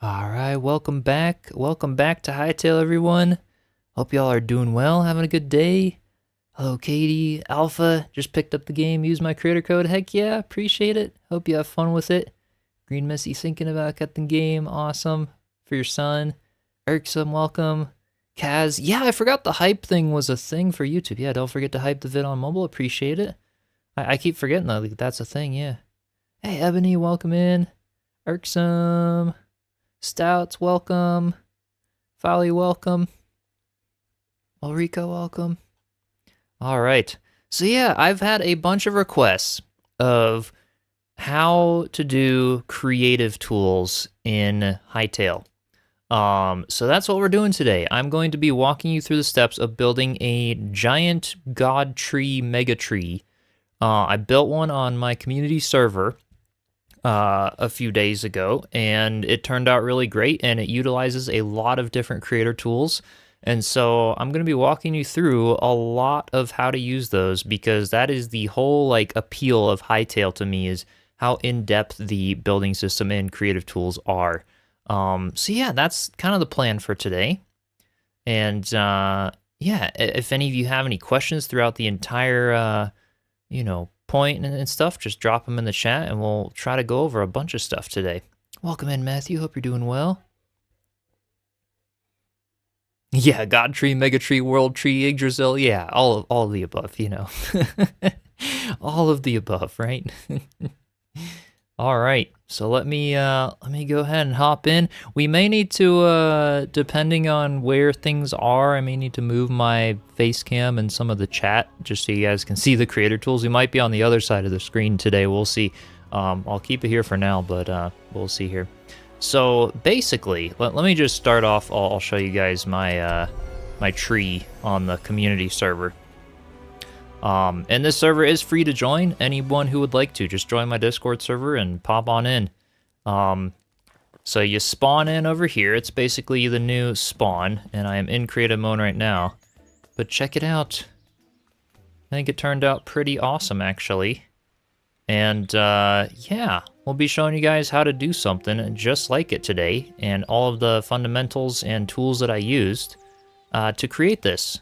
All right, welcome back. Welcome back to Hytale, everyone. Hope y'all are doing well, having a good day. Hello, Katie. Alpha just picked up the game. Use my creator code. Heck yeah, appreciate it. Hope you have fun with it. Green Missy thinking about getting the game. Awesome. For your son. Irksome, welcome. Kaz, yeah, I forgot the hype thing was a thing for YouTube. Yeah, don't forget to hype the vid on mobile. Appreciate it. I keep forgetting that that's a thing, yeah. Hey, Ebony, welcome in. Irksome. Stouts, welcome. Folly, welcome. Ulrika, welcome. All right. So yeah, I've had a bunch of requests of how to do creative tools in Hytale. So that's what we're doing today. I'm going to be walking you through the steps of building a giant god tree mega tree. I built one on my community server a few days ago, and it turned out really great, and it utilizes a lot of different creator tools. And so I'm going to be walking you through a lot of how to use those, because that is the whole appeal of Hytale to me, is how in-depth the building system and creative tools are. So yeah, that's kind of the plan for today. And yeah, if any of you have any questions throughout the entire point and stuff, just drop them in the chat and we'll try to go over a bunch of stuff today. Welcome in, Matthew. Hope you're doing well. Yeah, God Tree, Mega Tree, World Tree, Yggdrasil. Yeah, all of the above, all of the above, right? All right, so let me go ahead and hop in. We may need to, depending on where things are, I may need to move my face cam and some of the chat just so you guys can see the creator tools. We might be on the other side of the screen today. We'll see. I'll keep it here for now, but we'll see here. So basically, let me just start off. I'll show you guys my my tree on the community server. And this server is free to join. Anyone who would like to, just join my Discord server and pop on in. So you spawn in over here. It's basically the new spawn, and I am in creative mode right now. But check it out. I think it turned out pretty awesome, actually. And yeah, we'll be showing you guys how to do something just like it today, and all of the fundamentals and tools that I used to create this.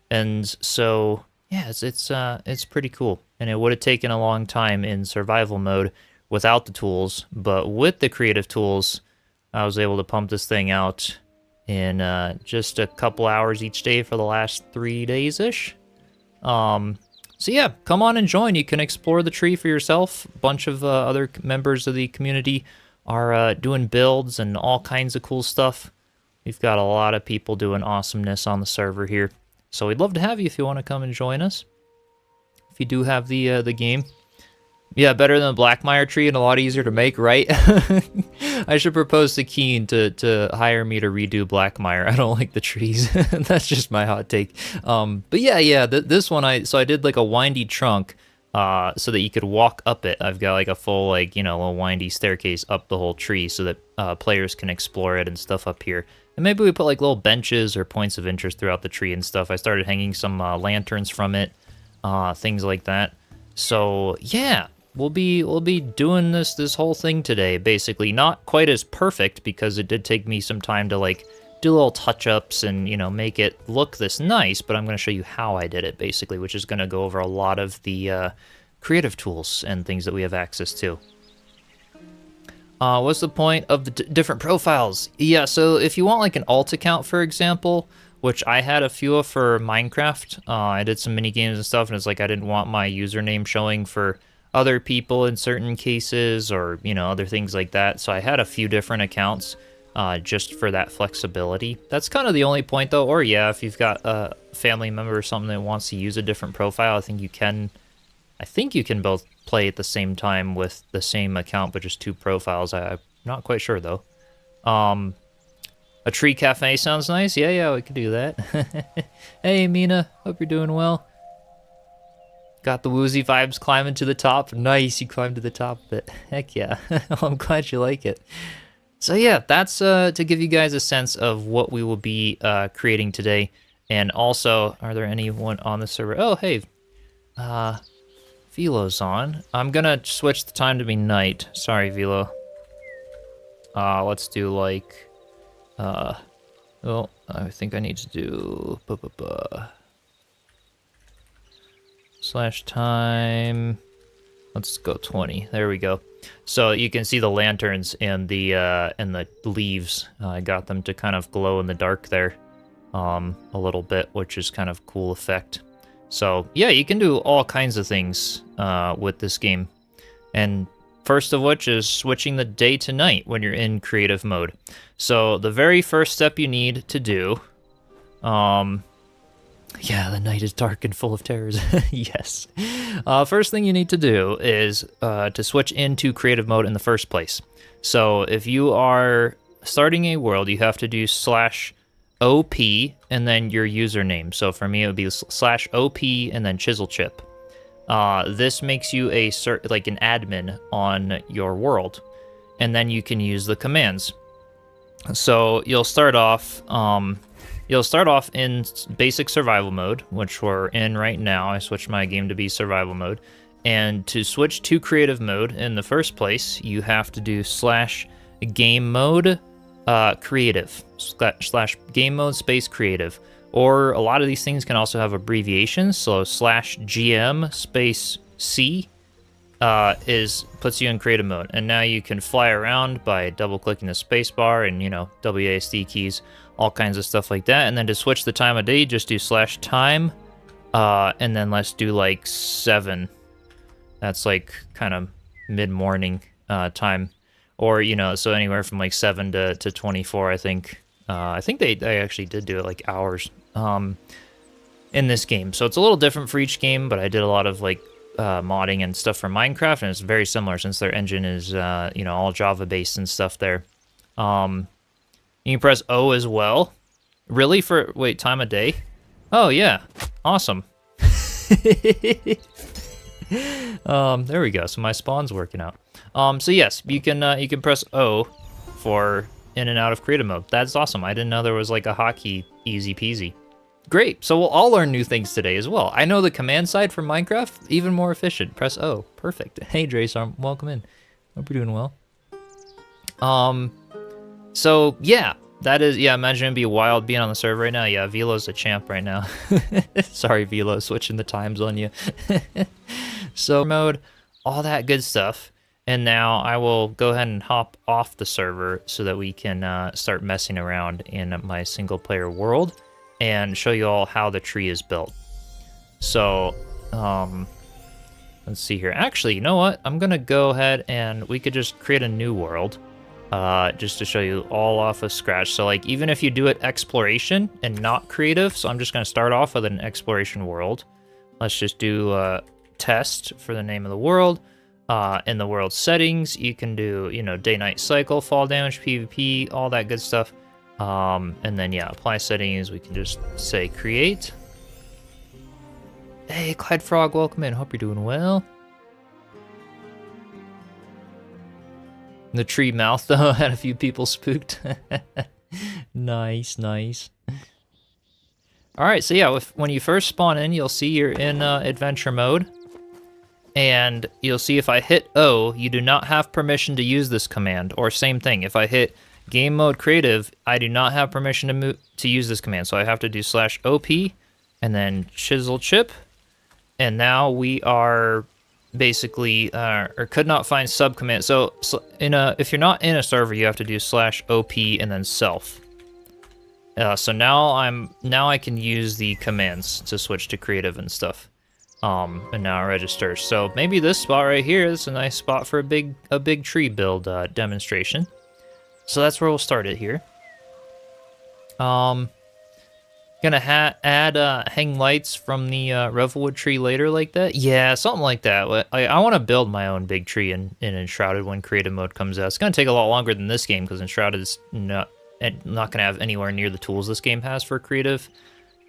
And so yeah, it's pretty cool, and it would have taken a long time in survival mode without the tools, but with the creative tools, I was able to pump this thing out in just a couple hours each day for the last 3 days-ish. So yeah, come on and join. You can explore the tree for yourself. A bunch of other members of the community are doing builds and all kinds of cool stuff. We've got a lot of people doing awesomeness on the server here. So we'd love to have you if you want to come and join us. If you do have the game. Yeah, better than a Blackmire tree and a lot easier to make, right? I should propose to Keen to hire me to redo Blackmire. I don't like the trees. That's just my hot take. But yeah, this one, I did like a windy trunk so that you could walk up it. I've got like a full little windy staircase up the whole tree so that players can explore it and stuff up here. And maybe we put like little benches or points of interest throughout the tree and stuff. I started hanging some lanterns from it, things like that. So yeah, we'll be doing this whole thing today. Basically, not quite as perfect because it did take me some time to do little touch-ups and make it look this nice. But I'm going to show you how I did it basically, which is going to go over a lot of the creative tools and things that we have access to. What's the point of the different profiles? Yeah, so if you want like an alt account, for example, which I had a few of for Minecraft, I did some mini games and stuff, and it's like I didn't want my username showing for other people in certain cases, or other things like that. So I had a few different accounts just for that flexibility. That's kind of the only point though. Or yeah, if you've got a family member or something that wants to use a different profile, I think you can both play at the same time with the same account, but just two profiles. I'm not quite sure though. A tree cafe sounds nice. Yeah, we could do that. Hey, Mina, hope you're doing well. Got the woozy vibes climbing to the top. Nice, you climbed to the top of it. Heck yeah. I'm glad you like it. So yeah, that's to give you guys a sense of what we will be creating today. And also, are there anyone on the server? Oh, hey. Velo's on. I'm gonna switch the time to be night. Sorry, Velo. Let's do like, oh, I think I need to do slash time. Let's go 20. There we go. So you can see the lanterns and the leaves. I got them to kind of glow in the dark there, a little bit, which is kind of cool effect. So yeah, you can do all kinds of things with this game. And first of which is switching the day to night when you're in creative mode. So the very first step you need to do, yeah, the night is dark and full of terrors. Yes. First thing you need to do is to switch into creative mode in the first place. So if you are starting a world, you have to do /OP and then your username. So for me, it would be /OP and then Chiselchip. This makes you like an admin on your world, and then you can use the commands. So you'll start off in basic survival mode, which we're in right now. I switched my game to be survival mode. And to switch to creative mode in the first place, you have to do /game mode creative, /game mode space creative. Or a lot of these things can also have abbreviations. So /GM space C puts you in creative mode. And now you can fly around by double clicking the space bar and, WASD keys, all kinds of stuff like that. And then to switch the time of day, just do /time, and then let's do like 7. That's like kind of mid-morning time, or so anywhere from like 7 to 24. I think they actually did do it like hours in this game. So it's a little different for each game, but I did a lot of like modding and stuff for Minecraft, and it's very similar since their engine is all Java based and stuff there. You can press O as well. Really? Wait, time of day? Oh, yeah. Awesome. There we go. So my spawn's working out. So yes, you can press O for in and out of creative mode. That's awesome. I didn't know there was like a hotkey, easy peasy. Great. So we'll all learn new things today as well. I know the command side for Minecraft, even more efficient. Press O. Perfect. Hey, Draysarm, welcome in. Hope you're doing well. So yeah, imagine it'd be wild being on the server right now. Yeah, Velo's a champ right now. Sorry, Velo, switching the times on you. So mode, all that good stuff. And now I will go ahead and hop off the server so that we can start messing around in my single player world and show you all how the tree is built. So, let's see here. Actually, you know what? I'm gonna go ahead and we could just create a new world. Just to show you all off of scratch. So like, even if you do it exploration and not creative, so I'm just gonna start off with an exploration world. Let's just do test for the name of the world. In the world settings, you can do, day-night cycle, fall damage, PvP, all that good stuff. And then yeah, apply settings, we can just say create. Hey, Clyde Frog, welcome in, hope you're doing well. The tree mouth, though, had a few people spooked. Nice, nice. All right, so yeah, when you first spawn in, you'll see you're in adventure mode. And you'll see if I hit O, you do not have permission to use this command. Or same thing, if I hit game mode creative, I do not have permission to use this command. So I have to do /OP and then Chiselchip. And now we are basically, or could not find subcommand. So if you're not in a server, you have to do /OP and then self. So now I can use the commands to switch to creative and stuff. And now it registers. So maybe this spot right here is a nice spot for a big tree build demonstration. So that's where we'll start it here. Gonna add hang lights from the Revelwood tree later like that. Yeah, something like that. I want to build my own big tree in Enshrouded when creative mode comes out. It's gonna take a lot longer than this game because Enshrouded is not gonna have anywhere near the tools this game has for creative.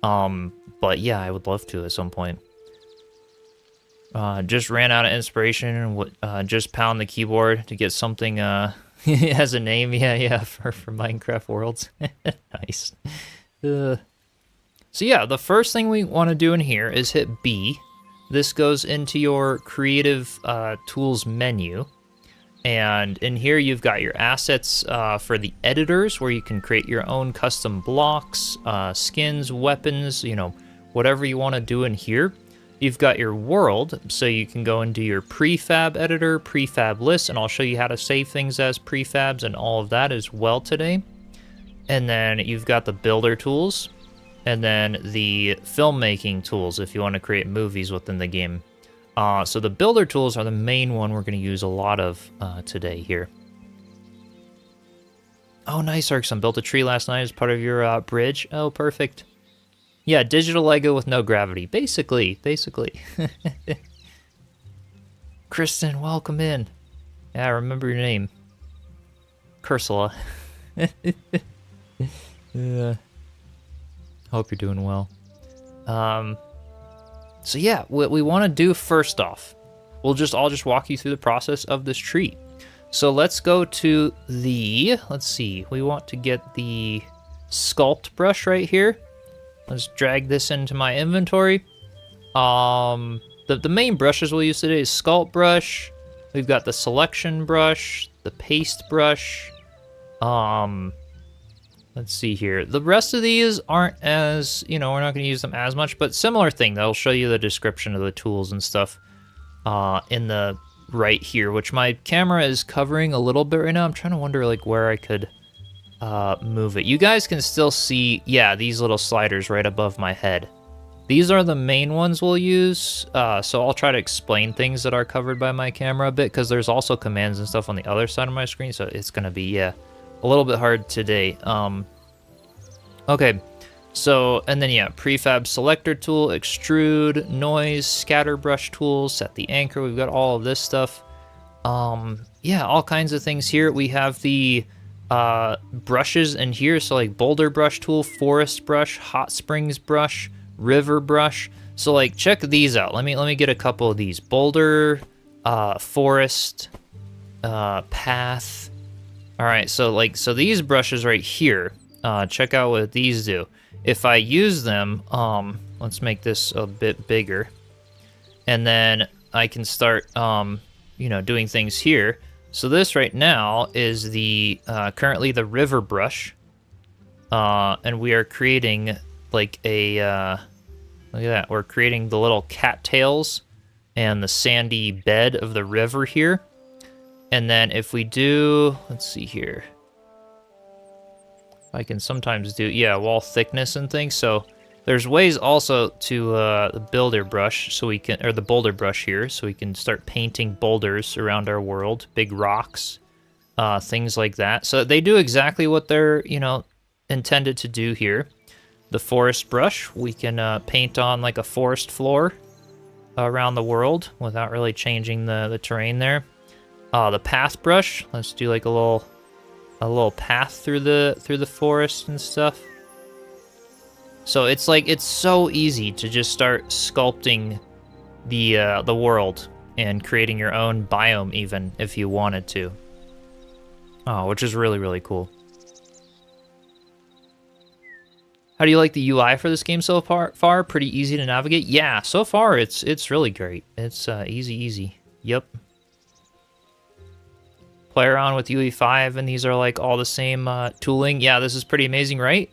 But yeah, I would love to at some point. Just ran out of inspiration and just pound the keyboard to get something it has a name. Yeah, for Minecraft Worlds. Nice. So yeah, the first thing we want to do in here is hit B. This goes into your creative tools menu. And in here, you've got your assets for the editors, where you can create your own custom blocks, skins, weapons, you know, whatever you want to do in here. You've got your world, so you can go and do your prefab editor, prefab list, and I'll show you how to save things as prefabs and all of that as well today. And then you've got the builder tools, and then the filmmaking tools if you want to create movies within the game. So the builder tools are the main one we're going to use a lot of today here. Oh, nice, Arxon. Built a tree last night as part of your bridge. Oh, perfect. Yeah, digital Lego with no gravity. Basically. Kristen, welcome in. Yeah, I remember your name. Cursula. Hope you're doing well. So yeah, what we want to do first off, I'll just walk you through the process of this tree. So let's go to let's see, we want to get the sculpt brush right here. Let's drag this into my inventory. The main brushes we'll use today is sculpt brush. We've got the selection brush, the paste brush. Let's see here. The rest of these aren't as, you know, we're not going to use them as much, but similar thing. They'll show you the description of the tools and stuff in the right here, which my camera is covering a little bit right now. I'm trying to wonder like where I could move it. You guys can still see, yeah, these little sliders right above my head. These are the main ones we'll use, so I'll try to explain things that are covered by my camera a bit, because there's also commands and stuff on the other side of my screen, so it's going to be, yeah, a little bit hard today. Okay, so, and then yeah, prefab selector tool, extrude, noise, scatter brush tools, set the anchor, we've got all of this stuff. Yeah, all kinds of things here. We have the brushes in here, so like boulder brush tool, forest brush, hot springs brush, river brush. So like check these out. Let me get a couple of these. Boulder, forest, path. All right, so these brushes right here, check out what these do. If I use them, let's make this a bit bigger, and then I can start, you know, doing things here. So this right now is the currently the river brush, and we are creating like a look at that. We're creating the little cattails and the sandy bed of the river here. And then if we do, let's see here. I can sometimes do, yeah, wall thickness and things. So there's ways also to the builder brush, so we can, or the boulder brush here, so we can start painting boulders around our world, big rocks, things like that. So they do exactly what they're, you know, intended to do here. The forest brush, we can paint on like a forest floor around the world without really changing the terrain there. The path brush, let's do like a little path through the forest and stuff. So it's like, it's so easy to just start sculpting the world and creating your own biome even if you wanted to. Oh, which is really, really cool. How do you like the UI for this game so far? Pretty easy to navigate? Yeah, so far it's really great. It's easy. Yep. Play around with UE5, and these are like all the same tooling. Yeah, this is pretty amazing, right?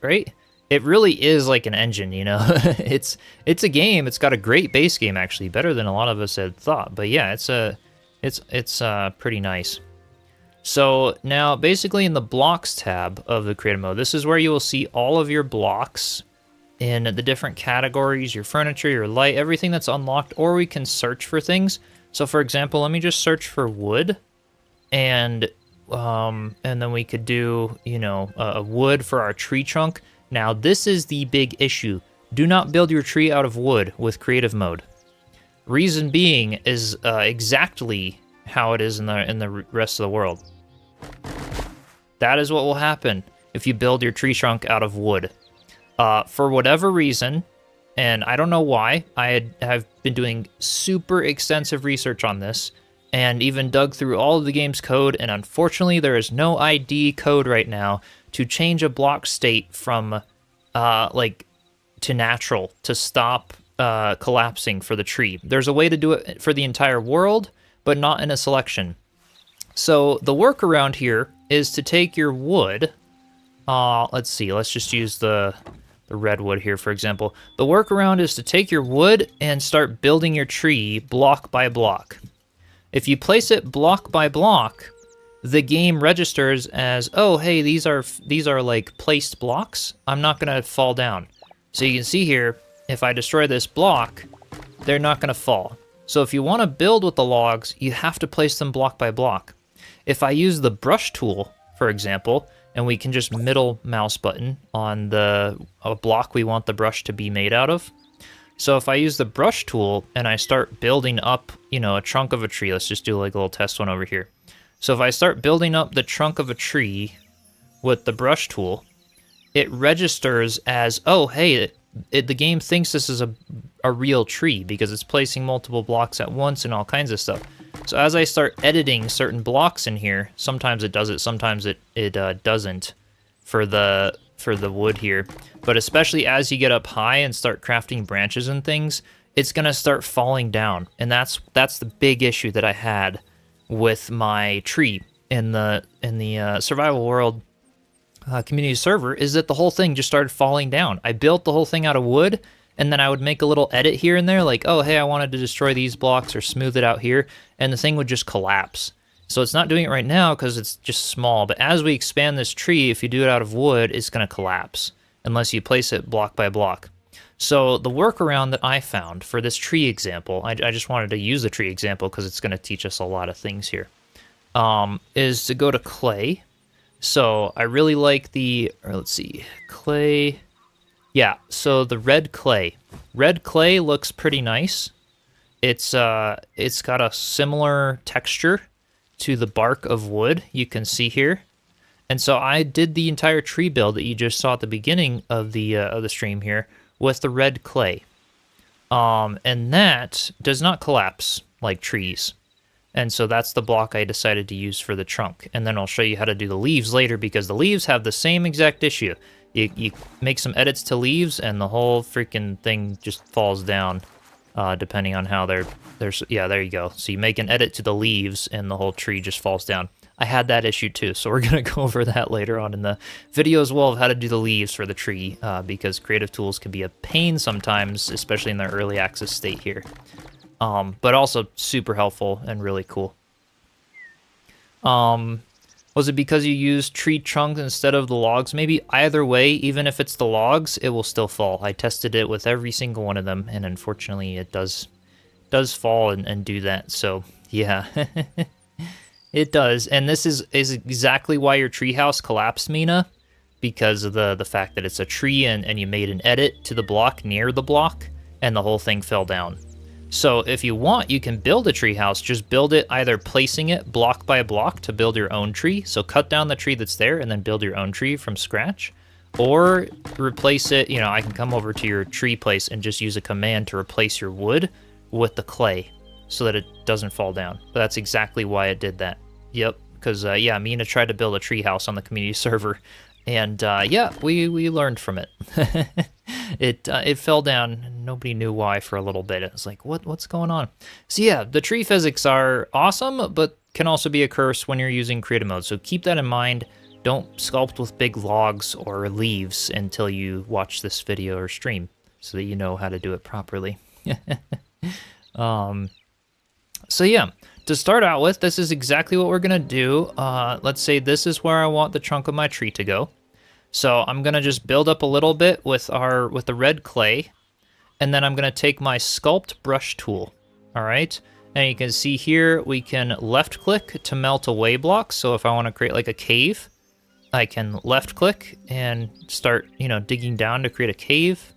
It really is like an engine, you know? it's a game. It's got a great base game, actually, better than a lot of us had thought. But yeah, it's pretty nice. So now, basically in the blocks tab of the creative mode, this is where you will see all of your blocks in the different categories, your furniture, your light, everything that's unlocked, or we can search for things. So for example, let me just search for wood, and then we could do, you know, a wood for our tree trunk. Now this is the big issue. Do not build your tree out of wood with creative mode. Reason being is exactly how it is in the rest of the world. That is what will happen if you build your tree trunk out of wood. For whatever reason, and I don't know why, have been doing super extensive research on this, and even dug through all of the game's code, and unfortunately there is no ID code right now to change a block state from like to natural to stop collapsing for the tree. There's a way to do it for the entire world, but not in a selection. So the workaround here is to take your wood. Let's see, let's just use the redwood here, for example. The workaround is to take your wood and start building your tree block by block. If you place it block by block, the game registers as, oh, hey, these are like placed blocks. I'm not gonna fall down. So you can see here, if I destroy this block, they're not gonna fall. So if you wanna build with the logs, you have to place them block by block. If I use the brush tool, for example, and we can just middle mouse button on the block we want the brush to be made out of. So if I use the brush tool and I start building up, a trunk of a tree, let's just do like a little test one over here. So if I start building up the trunk of a tree with the brush tool, it registers as, oh, hey, the game thinks this is a real tree because it's placing multiple blocks at once and all kinds of stuff. So as I start editing certain blocks in here, sometimes it does it, sometimes it doesn't for the wood here. But especially as you get up high and start crafting branches and things, it's gonna start falling down. And that's the big issue that I had with my tree in the survival world community server, is that the whole thing just started falling down. I built the whole thing out of wood, and then I would make a little edit here and there, like, oh, hey, I wanted to destroy these blocks or smooth it out here, and the thing would just collapse. So it's not doing it right now because it's just small, but as we expand this tree, if you do it out of wood, it's going to collapse unless you place it block by block. So the workaround that I found for this tree example, I just wanted to use the tree example because it's going to teach us a lot of things here, is to go to clay. So I really like let's see, clay. Yeah, so the red clay. Red clay looks pretty nice. It's got a similar texture to the bark of wood, you can see here. And so I did the entire tree build that you just saw at the beginning of the stream here with the red clay. And that does not collapse like trees. And so that's the block I decided to use for the trunk. And then I'll show you how to do the leaves later because the leaves have the same exact issue. You make some edits to leaves and the whole freaking thing just falls down, depending on how yeah, there you go. So you make an edit to the leaves and the whole tree just falls down. I had that issue too, so we're gonna go over that later on in the video as well of how to do the leaves for the tree, because creative tools can be a pain sometimes, especially in their early access state here. But also super helpful and really cool. Was it because you used tree trunks instead of the logs? Maybe either way, even if it's the logs, it will still fall. I tested it with every single one of them, and unfortunately it does fall and do that. So yeah, it does. And this is exactly why your treehouse collapsed, Mina, because of the fact that it's a tree and you made an edit to the block near the block, and the whole thing fell down. So if you want, you can build a tree house. Just build it either placing it block by block to build your own tree. So cut down the tree that's there and then build your own tree from scratch. Or replace it, I can come over to your tree place and just use a command to replace your wood with the clay so that it doesn't fall down. But that's exactly why it did that. Yep, because yeah, Mina tried to build a tree house on the community server. And yeah, we learned from it. It fell down and nobody knew why for a little bit. It was like, what's going on? So yeah, the tree physics are awesome, but can also be a curse when you're using creative mode. So keep that in mind. Don't sculpt with big logs or leaves until you watch this video or stream so that you know how to do it properly. So yeah, to start out with, this is exactly what we're gonna do. Let's say this is where I want the trunk of my tree to go. So I'm gonna just build up a little bit with the red clay, and then I'm gonna take my sculpt brush tool. All right, and you can see here we can left click to melt away blocks. So if I want to create like a cave, I can left click and start digging down to create a cave.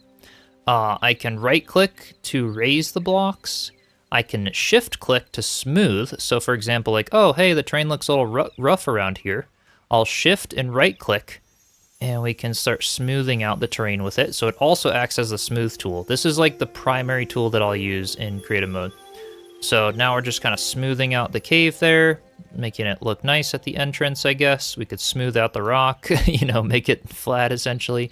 I can right click to raise the blocks. I can shift click to smooth. So for example, like, oh, hey, the terrain looks a little rough around here. I'll shift and right click and we can start smoothing out the terrain with it. So it also acts as a smooth tool. This is like the primary tool that I'll use in creative mode. So now we're just kind of smoothing out the cave there, making it look nice at the entrance, I guess. We could smooth out the rock, make it flat essentially.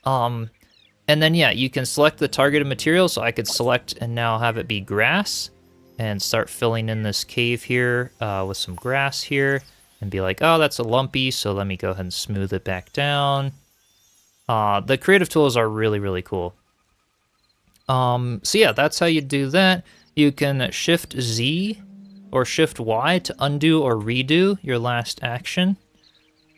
And then, yeah, you can select the targeted material. So I could select and now have it be grass. and start filling in this cave here with some grass here and be like, oh, that's a lumpy, so let me go ahead and smooth it back down. The creative tools are really, really cool. So yeah, that's how you do that. You can Shift Z or Shift Y to undo or redo your last action.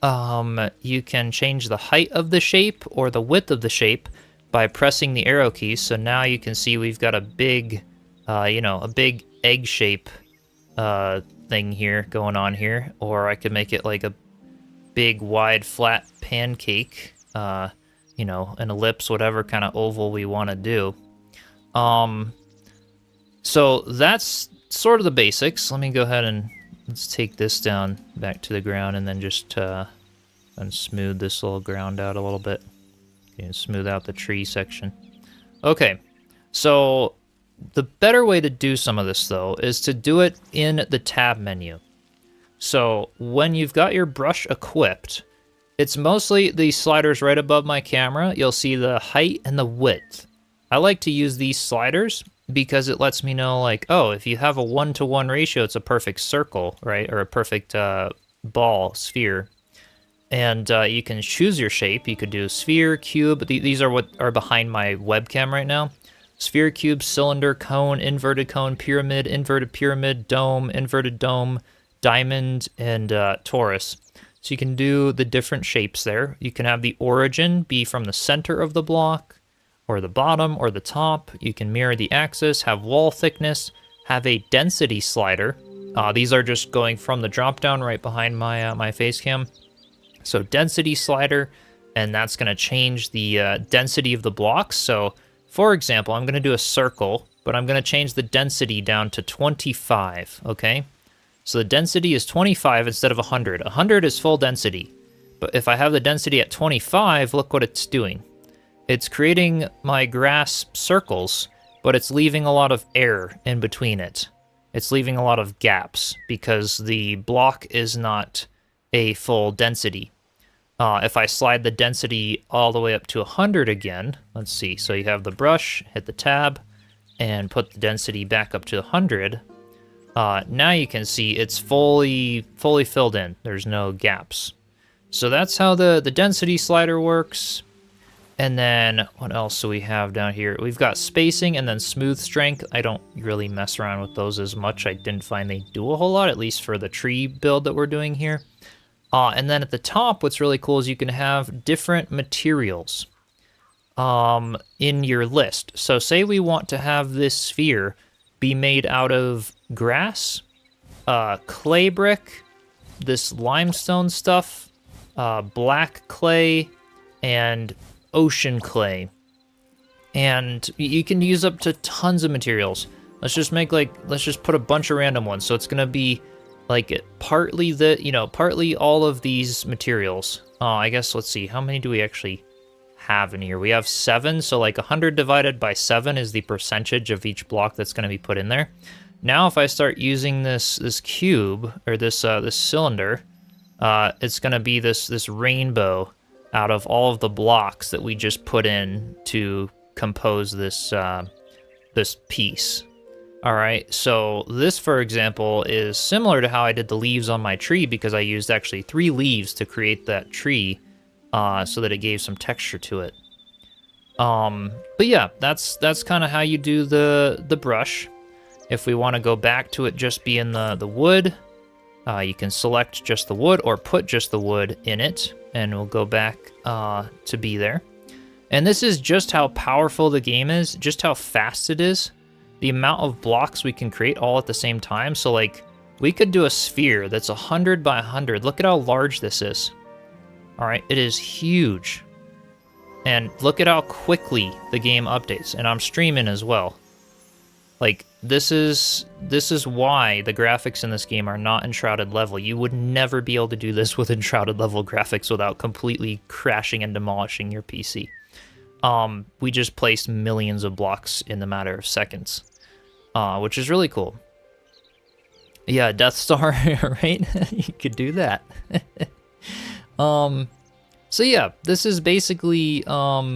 You can change the height of the shape or the width of the shape by pressing the arrow keys. So now you can see we've got a big, a big egg shape thing here going on here. Or I could make it like a big, wide, flat pancake, an ellipse, whatever kind of oval we want to do. So that's sort of the basics. Let me go ahead and let's take this down back to the ground and then just and smooth this little ground out a little bit. Okay, smooth out the tree section. Okay, so the better way to do some of this though is to do it in the tab menu. So when you've got your brush equipped, it's mostly the sliders right above my camera. You'll see the height and the width. I like to use these sliders because it lets me know, like, oh, if you have a 1-to-1 ratio, it's a perfect circle, right? Or a perfect ball, sphere. And you can choose your shape. You could do sphere, cube. These are what are behind my webcam right now. Sphere, cube, cylinder, cone, inverted cone, pyramid, inverted pyramid, dome, inverted dome, diamond, and torus. So you can do the different shapes there. You can have the origin be from the center of the block, or the bottom, or the top. You can mirror the axis, have wall thickness, have a density slider. These are just going from the drop down right behind my my face cam. So density slider, and that's going to change the density of the blocks. So for example, I'm going to do a circle, but I'm going to change the density down to 25, okay? So the density is 25 instead of 100. 100 is full density, but if I have the density at 25, look what it's doing. It's creating my grass circles, but it's leaving a lot of air in between it. It's leaving a lot of gaps because the block is not a full density. If I slide the density all the way up to 100 again, let's see, so you have the brush, hit the tab, and put the density back up to 100. Now you can see it's fully filled in. There's no gaps. So that's how the density slider works. And then what else do we have down here? We've got spacing and then smooth strength. I don't really mess around with those as much. I didn't find they do a whole lot, at least for the tree build that we're doing here. And then at the top, what's really cool is you can have different materials in your list. So say we want to have this sphere be made out of grass, clay brick, this limestone stuff, black clay, and ocean clay. And you can use up to tons of materials. Let's just put a bunch of random ones. So it's gonna be like partly partly all of these materials. I guess, let's see, how many do we actually have in here? We have 7, so like 100 divided by 7 is the percentage of each block that's gonna be put in there. Now if I start using this cube, or this cylinder, it's gonna be this rainbow out of all of the blocks that we just put in to compose this this piece. All right, so this, for example, is similar to how I did the leaves on my tree because I used actually 3 leaves to create that tree so that it gave some texture to it. But yeah, that's kind of how you do the brush. If we want to go back to it just being the wood, you can select just the wood or put just the wood in it, and we'll go back to be there. And this is just how powerful the game is, just how fast it is. The amount of blocks we can create all at the same time. So like, we could do a sphere that's 100 by 100. Look at how large this is. All right, it is huge. And look at how quickly the game updates. And I'm streaming as well. Like, this is why the graphics in this game are not Enshrouded level. You would never be able to do this with Enshrouded level graphics without completely crashing and demolishing your PC. We just placed millions of blocks in the matter of seconds, which is really cool. Yeah, Death Star, right? You could do that. So yeah, this is basically, how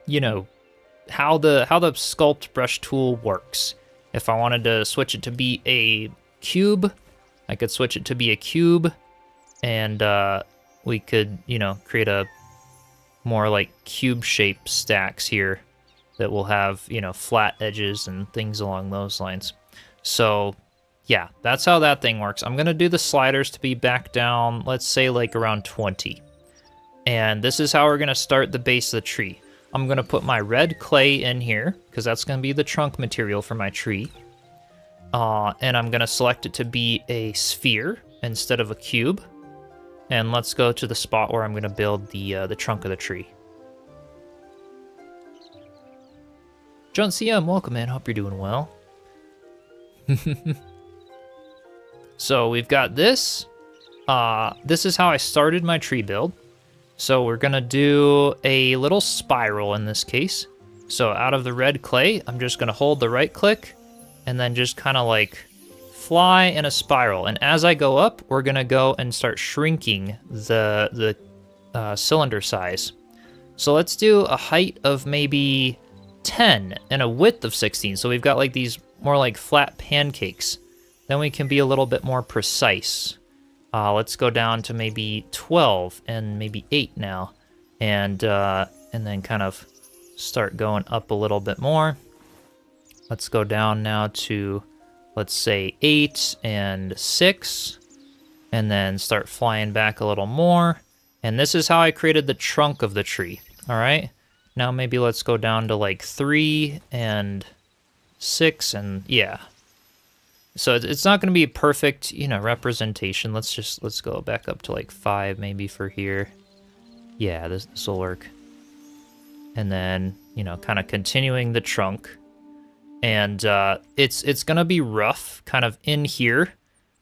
the Sculpt brush tool works. If I wanted to switch it to be a cube, I could switch it to be a cube, and we could, you know, create a more like cube-shaped stacks here that will have, you know, flat edges and things along those lines. So yeah, that's how that thing works. I'm gonna do the sliders to be back down, let's say like around 20. And this is how we're gonna start the base of the tree. I'm gonna put my red clay in here, because that's gonna be the trunk material for my tree. And I'm gonna select it to be a sphere instead of a cube. And let's go to the spot where I'm gonna build the trunk of the tree. John CM, welcome man, hope you're doing well. So we've got this. This is how I started my tree build. So we're gonna do a little spiral in this case. So out of the red clay, I'm just gonna hold the right click and then just kind of like fly in a spiral. And as I go up, we're gonna go and start shrinking the cylinder size. So let's do a height of maybe 10 and a width of 16. So we've got like these more like flat pancakes. Then we can be a little bit more precise. Let's go down to maybe 12 and maybe 8 now. And then kind of start going up a little bit more. Let's go down now to, let's say 8 and 6. And then start flying back a little more. And this is how I created the trunk of the tree. All right. Now maybe let's go down to like 3 and 6 and yeah. So it's not going to be a perfect, you know, representation. Let's go back up to like 5 maybe for here. Yeah, this will work. And then, you know, kind of continuing the trunk. And it's going to be rough kind of in here.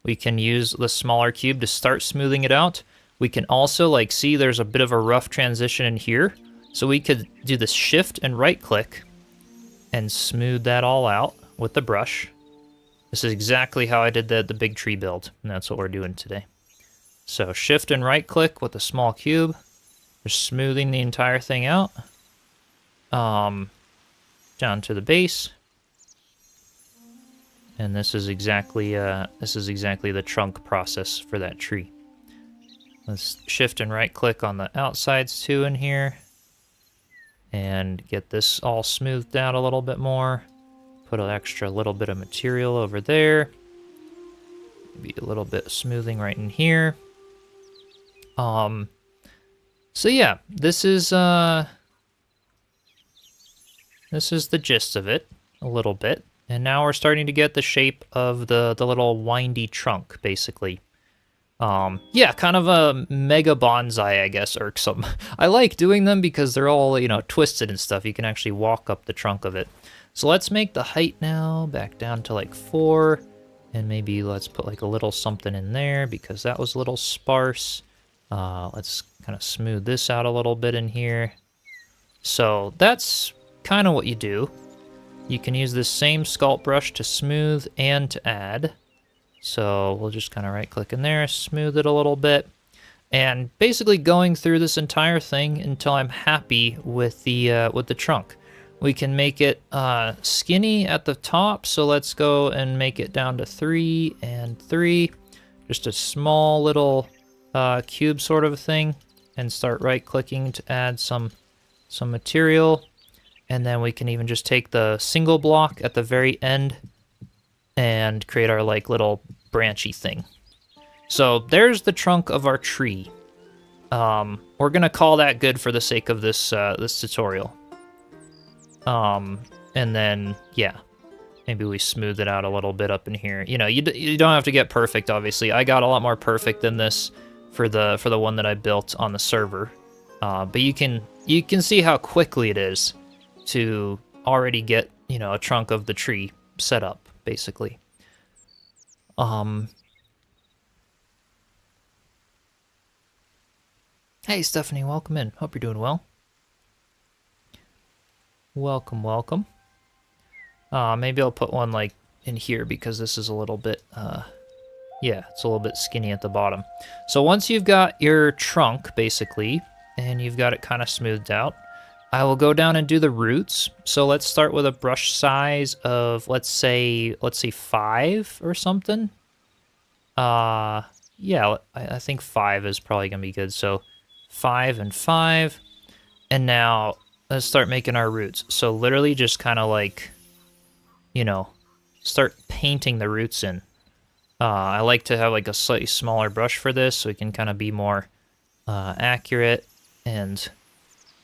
We can use the smaller cube to start smoothing it out. We can also like see there's a bit of a rough transition in here. So we could do the shift and right click and smooth that all out with the brush. This is exactly how I did the big tree build, and that's what we're doing today. So shift and right click with a small cube, just smoothing the entire thing out. Down to the base. And this is exactly the trunk process for that tree. Let's shift and right click on the outsides too in here. And get this all smoothed out a little bit more. Put an extra little bit of material over there. Maybe a little bit of smoothing right in here. So yeah, this is the gist of it, a little bit. And now we're starting to get the shape of the little windy trunk, basically. Yeah, kind of a mega bonsai, I guess, irksome. I like doing them because they're all, you know, twisted and stuff. You can actually walk up the trunk of it. So let's make the height now back down to like 4. And maybe let's put like a little something in there because that was a little sparse. Let's kind of smooth this out a little bit in here. So that's kind of what you do. You can use this same sculpt brush to smooth and to add. So we'll just kind of right click in there, smooth it a little bit. And basically going through this entire thing until I'm happy with the trunk. We can make it skinny at the top, so let's go and make it down to 3 and 3. Just a small little cube sort of thing. And start right clicking to add some material. And then we can even just take the single block at the very end and create our like little branchy thing. So there's the trunk of our tree. We're gonna call that good for the sake of this this tutorial. And then yeah, maybe we smooth it out a little bit up in here. You know, you don't have to get perfect. Obviously, I got a lot more perfect than this for the one that I built on the server. But you can see how quickly it is to already get, you know, a trunk of the tree set up, basically. Hey, Stephanie, welcome in. Hope you're doing well. Welcome, welcome. Maybe I'll put one, like, in here because this is a little bit, yeah, it's a little bit skinny at the bottom. So once you've got your trunk, basically, and you've got it kind of smoothed out, I will go down and do the roots. So let's start with a brush size of, let's say 5 or something. Yeah, I think 5 is probably gonna be good. So 5 and 5. And now let's start making our roots. So literally just kind of like, you know, start painting the roots in. I like to have like a slightly smaller brush for this so we can kind of be more accurate and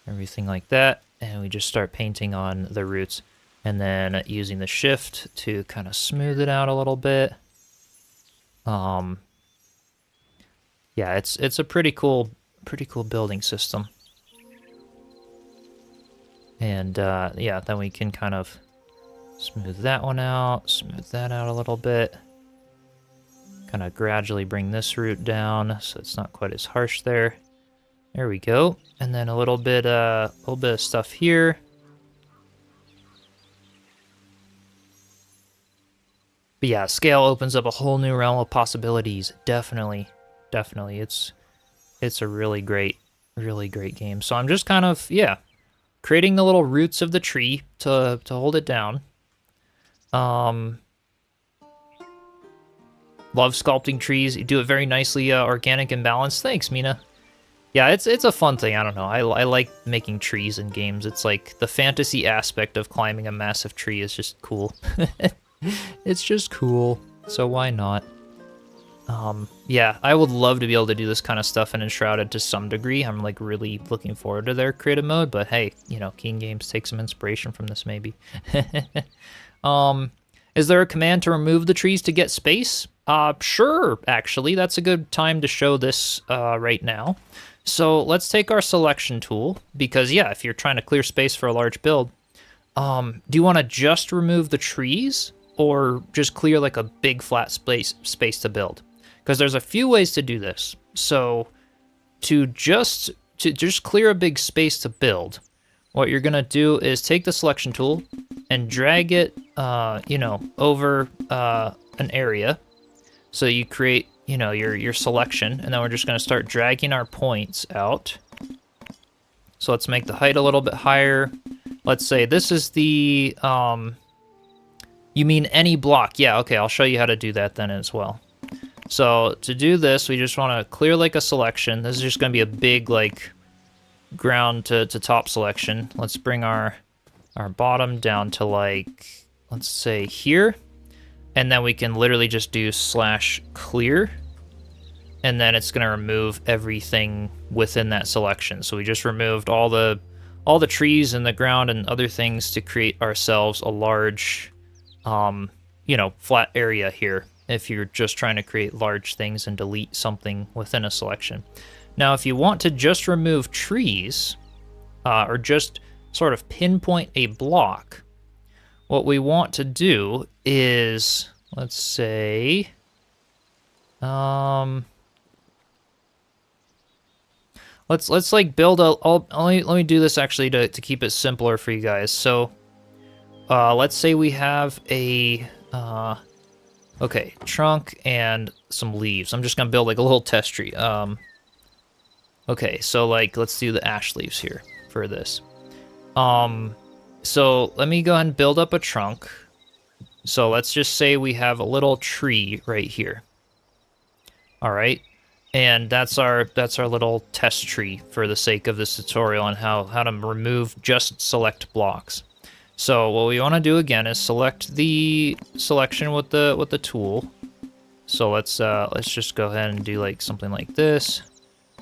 everything like that. And we just start painting on the roots and then using the shift to kind of smooth it out a little bit. Yeah, it's a pretty cool building system. And yeah, then we can kind of smooth that one out, smooth that out a little bit. Kind of gradually bring this root down so it's not quite as harsh there. There we go. And then a little bit of stuff here. But yeah, scale opens up a whole new realm of possibilities. Definitely. It's a really great game. So I'm just kind of, yeah, creating the little roots of the tree to hold it down. Love sculpting trees. You do it very nicely, organic and balanced. Thanks, Mina. Yeah, it's a fun thing. I don't know. I like making trees in games. It's like the fantasy aspect of climbing a massive tree is just cool. It's just cool. So why not? Yeah, I would love to be able to do this kind of stuff in Enshrouded to some degree. I'm like really looking forward to their creative mode, but hey, you know, Keen Games take some inspiration from this maybe. Is there a command to remove the trees to get space? Sure, actually. That's a good time to show this right now. So let's take our selection tool, because yeah, if you're trying to clear space for a large build, do you want to just remove the trees or just clear like a big flat space to build? Because there's a few ways to do this. So to just clear a big space to build, what you're gonna do is take the selection tool and drag it, you know, over an area. So you create, you know, your selection, and then we're just gonna start dragging our points out. So let's make the height a little bit higher. Let's say this is the, you mean any block? Yeah, okay, I'll show you how to do that then as well. So to do this, we just want to clear like a selection. This is just going to be a big like ground to top selection. Let's bring our bottom down to like, let's say here. And then we can literally just do /clear. And then it's going to remove everything within that selection. So we just removed all the trees and the ground and other things to create ourselves a large, you know, flat area here, if you're just trying to create large things and delete something within a selection. Now, if you want to just remove trees, or just sort of pinpoint a block, what we want to do is, let's say, let's like build a, let me do this actually to keep it simpler for you guys. So, let's say we have a, okay, trunk and some leaves. I'm just gonna build like a little test tree. Okay, so like, let's do the ash leaves here for this. So let me go ahead and build up a trunk. So let's just say we have a little tree right here. All right, and that's our little test tree for the sake of this tutorial on how to remove just select blocks. So what we want to do again is select the selection with the tool. So let's just go ahead and do like something like this.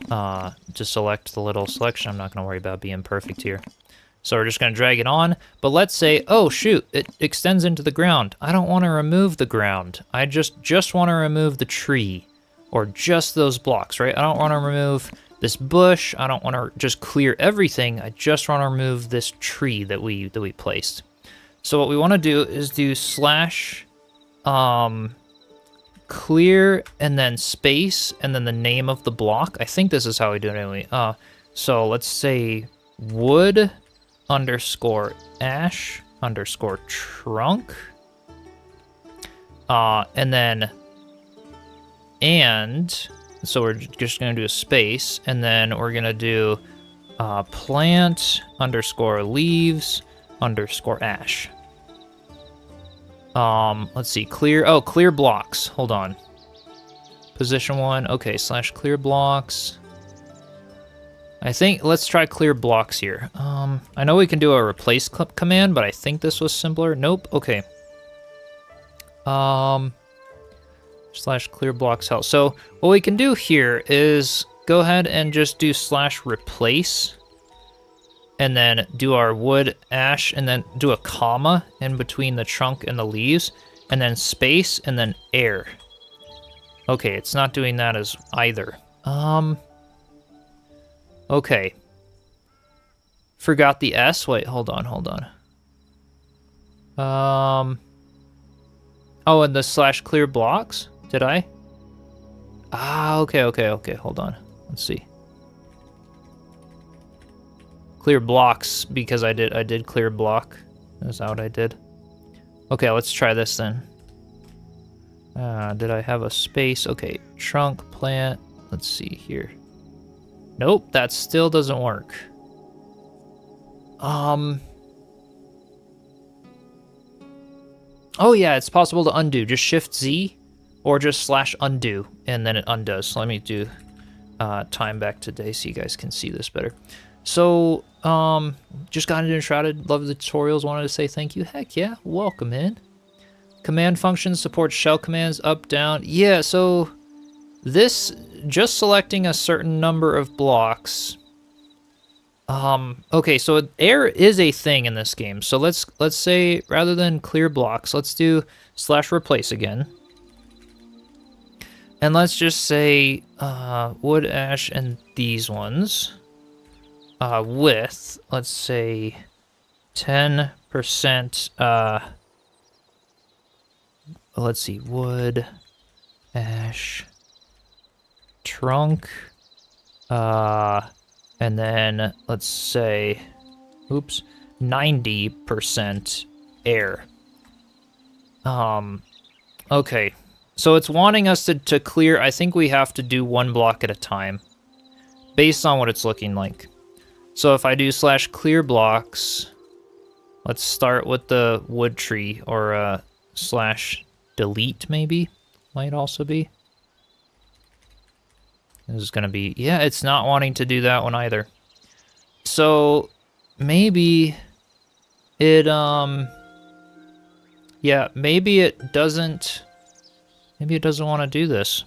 To select the little selection. I'm not going to worry about being perfect here. So we're just going to drag it on. But let's say, oh shoot, it extends into the ground. I don't want to remove the ground. I just want to remove the tree, or just those blocks, right? I don't want to remove this bush. I don't want to just clear everything. I just want to remove this tree that we placed. So what we want to do is do /clear and then space and then the name of the block. I think this is how we do it anyway. So let's say wood _ ash _ trunk. And so we're just going to do a space, and then we're going to do Plant underscore leaves underscore ash. Let's see, clear blocks. Hold on. Position 1, okay, / clear blocks. I think, let's try clear blocks here. I know we can do a replace command, but I think this was simpler. Nope, okay. / clear blocks help. So what we can do here is go ahead and just do / replace, and then do our wood ash, and then do a comma in between the trunk and the leaves, and then space, and then air. Okay, it's not doing that as either. Okay. Forgot the S. Wait, hold on. Oh, and the / clear blocks? Did I? Ah, okay, hold on. Let's see. Clear blocks, because I did clear block. That's what I did. Okay, let's try this then. Did I have a space? Okay, trunk, plant. Let's see here. Nope, that still doesn't work. Oh yeah, it's possible to undo. Just Shift Z, or just / undo, and then it undoes. So let me do time back today so you guys can see this better. So, just got into Enshrouded. Love the tutorials. Wanted to say thank you. Heck yeah, welcome in. Command functions support shell commands up, down. Yeah, so this, just selecting a certain number of blocks. Okay, so air is a thing in this game. So let's say, rather than clear blocks, let's do / replace again. And let's just say, wood, ash, and these ones. With, let's say, 10%, let's see, wood, ash, trunk, and then let's say, oops, 90% air. Okay, so it's wanting us to clear. I think we have to do one block at a time, based on what it's looking like. So if I do / clear blocks, let's start with the wood tree, or / delete maybe, might also be. This is gonna be, yeah, it's not wanting to do that one either. So maybe it, yeah, maybe it doesn't want to do this.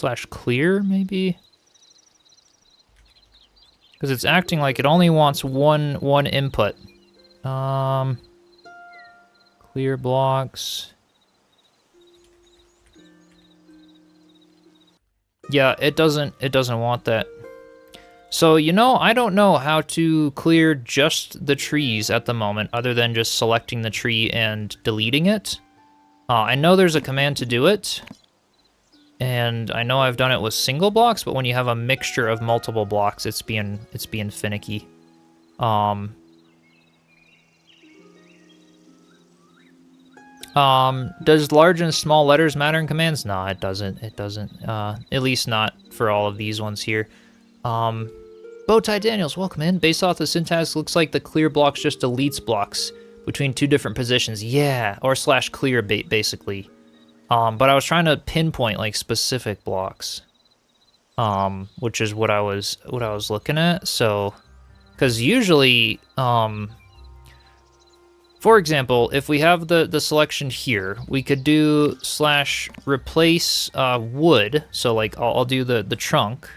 / clear, maybe? Because it's acting like it only wants one input. Clear blocks. Yeah, it doesn't want that. So, you know, I don't know how to clear just the trees at the moment, other than just selecting the tree and deleting it. I know there's a command to do it. And I know I've done it with single blocks, but when you have a mixture of multiple blocks, it's being finicky. Does large and small letters matter in commands? No, it doesn't. It doesn't. At least not for all of these ones here. Bowtie Daniels, welcome in. Based off the syntax, looks like the clear blocks just deletes blocks between 2 different positions. Yeah, or / clear basically. But I was trying to pinpoint like specific blocks, which is what I was looking at. So, because usually, for example, if we have the selection here, we could do / replace wood. So like I'll do the trunk.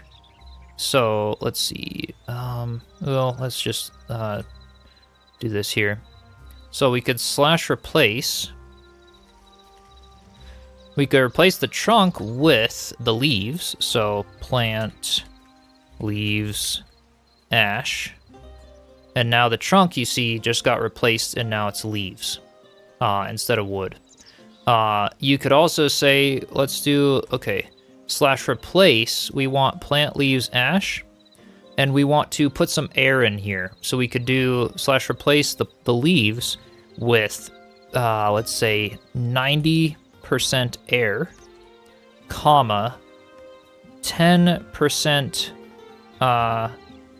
So let's see. Well, let's just do this here. So we could / replace. We could replace the trunk with the leaves, so plant, leaves, ash. And now the trunk, you see, just got replaced, and now it's leaves instead of wood. You could also say, let's do, okay, / replace, we want plant, leaves, ash, and we want to put some air in here. So we could do / replace the leaves with, let's say, 90% air, comma, 10%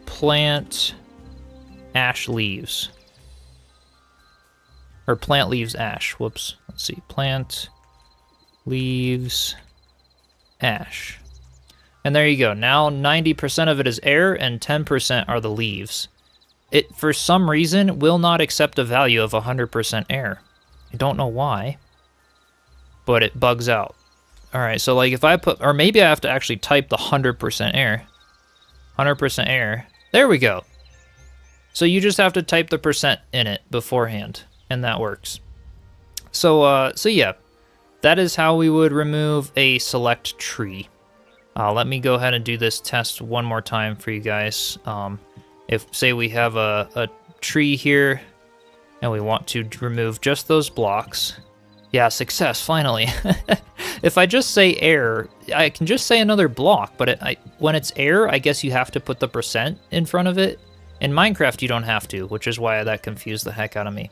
plant ash leaves. Or plant leaves ash. Whoops. Let's see. Plant leaves ash. And there you go. Now 90% of it is air and 10% are the leaves. It, for some reason, will not accept a value of 100% air. I don't know why, but it bugs out. All right, so like if I put, or maybe I have to actually type the 100% air. 100% air. There we go. So you just have to type the percent in it beforehand, and that works. So yeah, that is how we would remove a select tree. Let me go ahead and do this test one more time for you guys. If, say, we have a tree here, and we want to remove just those blocks. Yeah, success, finally. If I just say air, I can just say another block, but when it's air, I guess you have to put the percent in front of it. In Minecraft, you don't have to, which is why that confused the heck out of me.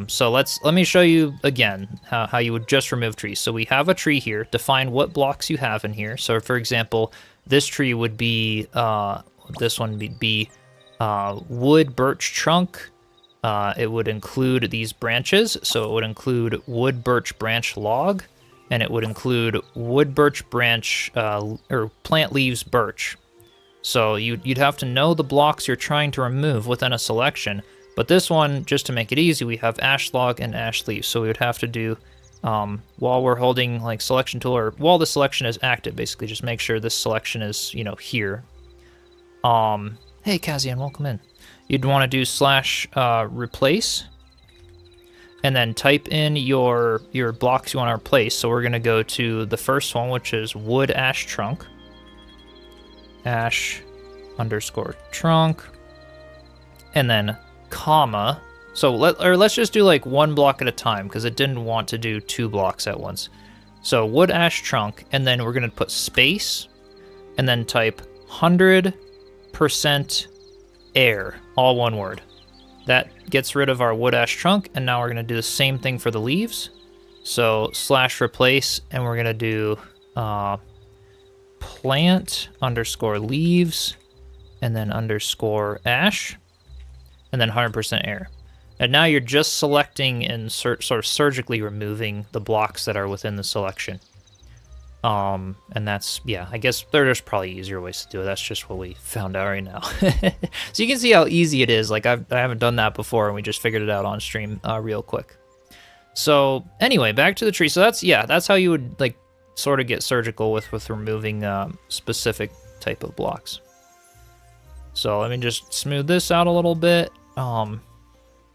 So let me show you again how you would just remove trees. So we have a tree here. Define what blocks you have in here. So for example, this tree would be, this one would be wood birch trunk. It would include these branches. So it would include wood birch branch log, and it would include wood birch branch or plant leaves birch. So you'd have to know the blocks you're trying to remove within a selection. But this one, just to make it easy, we have ash log and ash leaf. So we would have to do, while we're holding like selection tool, or while the selection is active, basically just make sure this selection is, you know, here. Hey, Kazian, welcome in. You'd want to do / replace, and then type in your blocks you want to replace. So we're going to go to the first one, which is wood ash trunk. Ash _ trunk. And then comma. So let's just do like one block at a time, because it didn't want to do 2 blocks at once. So wood ash trunk, and then we're going to put space, and then type 100% air, all one word. That gets rid of our wood ash trunk, and now we're going to do the same thing for the leaves. So / replace, and we're going to do plant _ leaves, and then _ ash, and then 100% air. And now you're just selecting and sort of surgically removing the blocks that are within the selection. And that's, yeah, I guess there's probably easier ways to do it. That's just what we found out right now. So you can see how easy it is. Like I haven't done that before, and we just figured it out on stream real quick. So anyway, back to the tree. So that's how you would like sort of get surgical with removing specific type of blocks. So let me just smooth this out a little bit.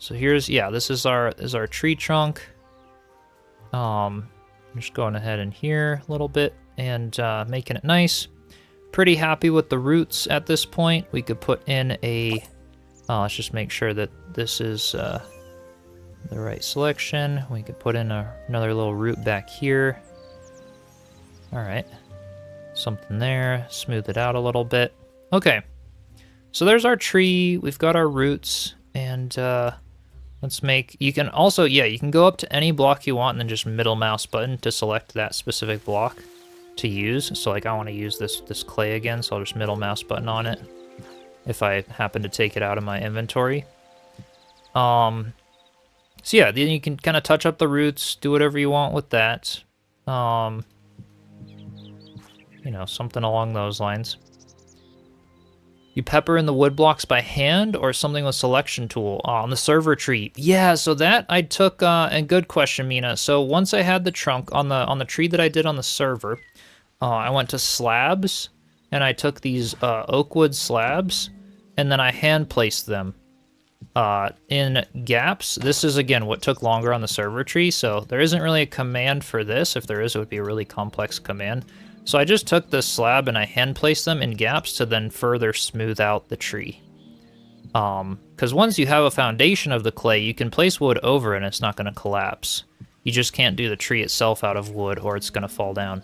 So here's, yeah, this is our tree trunk. I'm just going ahead in here a little bit and making it nice. Pretty happy with the roots at this point. We could put in a, let's just make sure that this is the right selection. We could put in another little root back here. All right, something there, smooth it out a little bit. Okay, so there's our tree. We've got our roots, and let's make, you can also, yeah, you can go up to any block you want and then just middle mouse button to select that specific block to use. So like I want to use this clay again, so I'll just middle mouse button on it if I happen to take it out of my inventory. So yeah, then you can kind of touch up the roots, do whatever you want with that. You know, something along those lines. You pepper in the wood blocks by hand or something with selection tool on the server tree. Yeah, so that I took, and good question, Mina. So once I had the trunk on the tree that I did on the server, I went to slabs, and I took these oak wood slabs, and then I hand placed them in gaps. This is, again, what took longer on the server tree, so there isn't really a command for this. If there is, it would be a really complex command. So I just took this slab and I hand placed them in gaps to then further smooth out the tree. Because once you have a foundation of the clay, you can place wood over and it's not going to collapse. You just can't do the tree itself out of wood or it's going to fall down.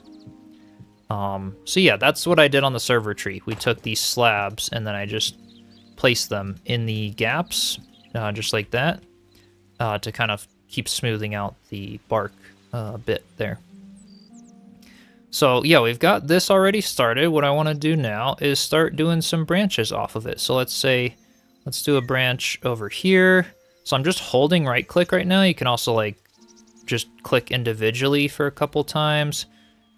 So yeah, that's what I did on the server tree. We took these slabs and then I just placed them in the gaps, just like that, to kind of keep smoothing out the bark bit there. So yeah, we've got this already started. What I want to do now is start doing some branches off of it. So let's do a branch over here. So I'm just holding right click right now. You can also like just click individually for a couple times.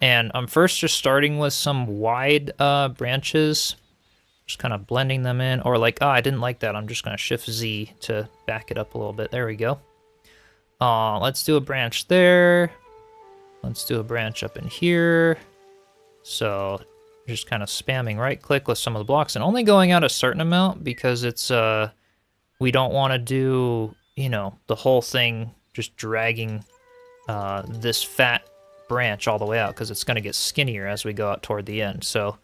And I'm first just starting with some wide branches, just kind of blending them in, or like, I didn't like that. I'm just gonna Shift Z to back it up a little bit. There we go. Let's do a branch there. Let's do a branch up in here. So just kind of spamming right click with some of the blocks and only going out a certain amount because it's, we don't want to do, you know, the whole thing just dragging this fat branch all the way out because it's going to get skinnier as we go out toward the end. So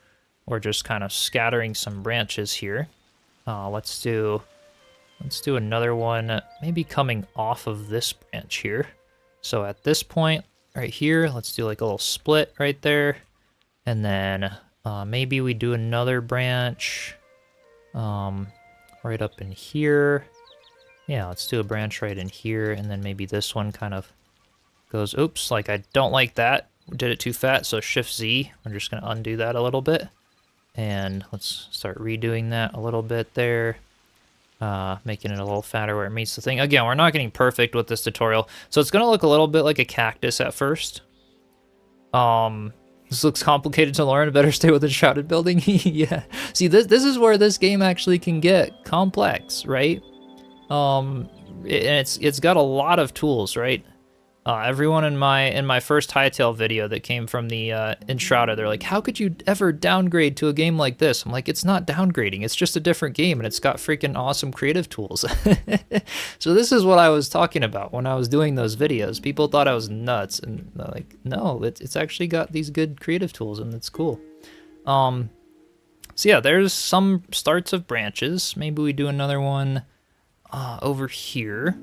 we're just kind of scattering some branches here. Let's do another one, maybe coming off of this branch here. So at this point right here, let's do like a little split right there. And then maybe we do another branch right up in here. Yeah, let's do a branch right in here. And then maybe this one kind of goes, oops, like I don't like that. Did it too fat, so Shift Z. I'm just gonna undo that a little bit. And let's start redoing that a little bit there. Making it a little fatter where it meets the thing. Again, we're not getting perfect with this tutorial, so it's gonna look a little bit like a cactus at first. This looks complicated to learn. Better stay with Enshrouded building. Yeah. See, this is where this game actually can get complex, right? And it's got a lot of tools, right? Everyone in my first Hytale video that came from the Enshrouded, they're like, how could you ever downgrade to a game like this? I'm like, it's not downgrading, it's just a different game, and it's got freaking awesome creative tools. So this is what I was talking about when I was doing those videos. People thought I was nuts, and they're like, no, it's actually got these good creative tools, and it's cool. So yeah, there's some starts of branches. Maybe we do another one over here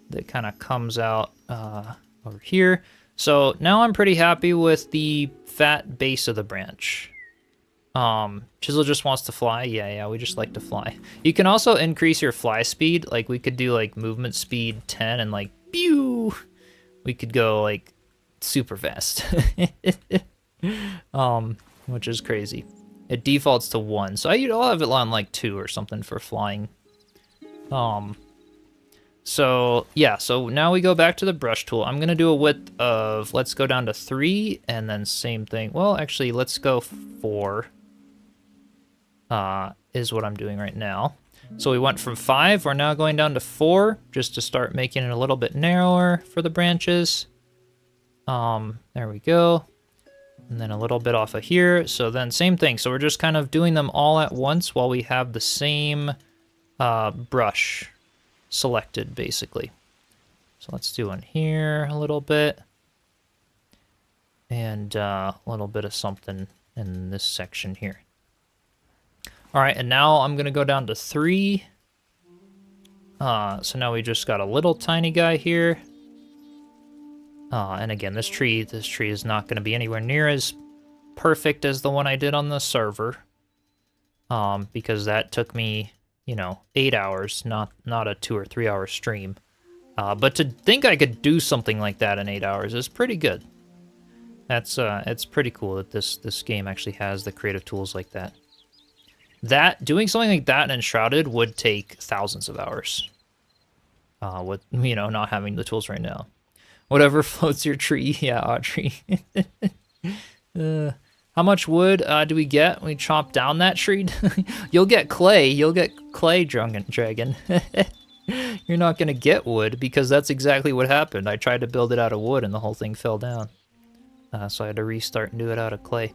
that kind of comes out over here. So now I'm pretty happy with the fat base of the branch. Chisel just wants to fly. Yeah, we just like to fly. You can also increase your fly speed. Like we could do like movement speed 10 and like pew. We could go like super fast. Which is crazy. It defaults to 1. So I'll have it on like 2 or something for flying. So yeah, so now we go back to the brush tool. I'm gonna do a width of, let's go down to 3, and then same thing. Well, actually, let's go 4, is what I'm doing right now. So we went from 5, we're now going down to 4, just to start making it a little bit narrower for the branches. There we go. And then a little bit off of here. So then same thing. So we're just kind of doing them all at once while we have the same brush selected, basically. So let's do one here a little bit, and a little bit of something in this section here. All right, and now I'm gonna go down to 3. So now we just got a little tiny guy here. And again, this tree is not gonna be anywhere near as perfect as the one I did on the server, because that took me, you know, 8 hours, not a 2 or 3 hour stream. But to think I could do something like that in 8 hours is pretty good. That's it's pretty cool that this game actually has the creative tools like that. Doing something like that in Enshrouded would take thousands of hours. With, you know, not having the tools right now. Whatever floats your tree. Yeah, Audrey. How much wood do we get when we chop down that tree? You'll get clay. You'll get clay, dragon. You're not going to get wood, because that's exactly what happened. I tried to build it out of wood, and the whole thing fell down. So I had to restart and do it out of clay.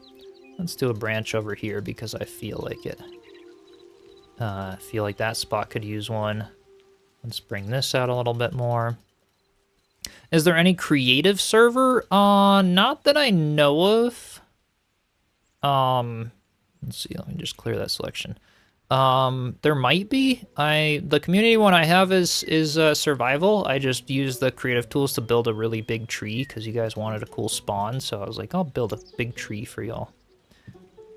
Let's do a branch over here, because I feel like it. I feel like that spot could use one. Let's bring this out a little bit more. Is there any creative server? Not that I know of. Let's see, let me just clear that selection. There might be. The community one I have is survival. I just use the creative tools to build a really big tree because you guys wanted a cool spawn, so I was like, I'll build a big tree for y'all.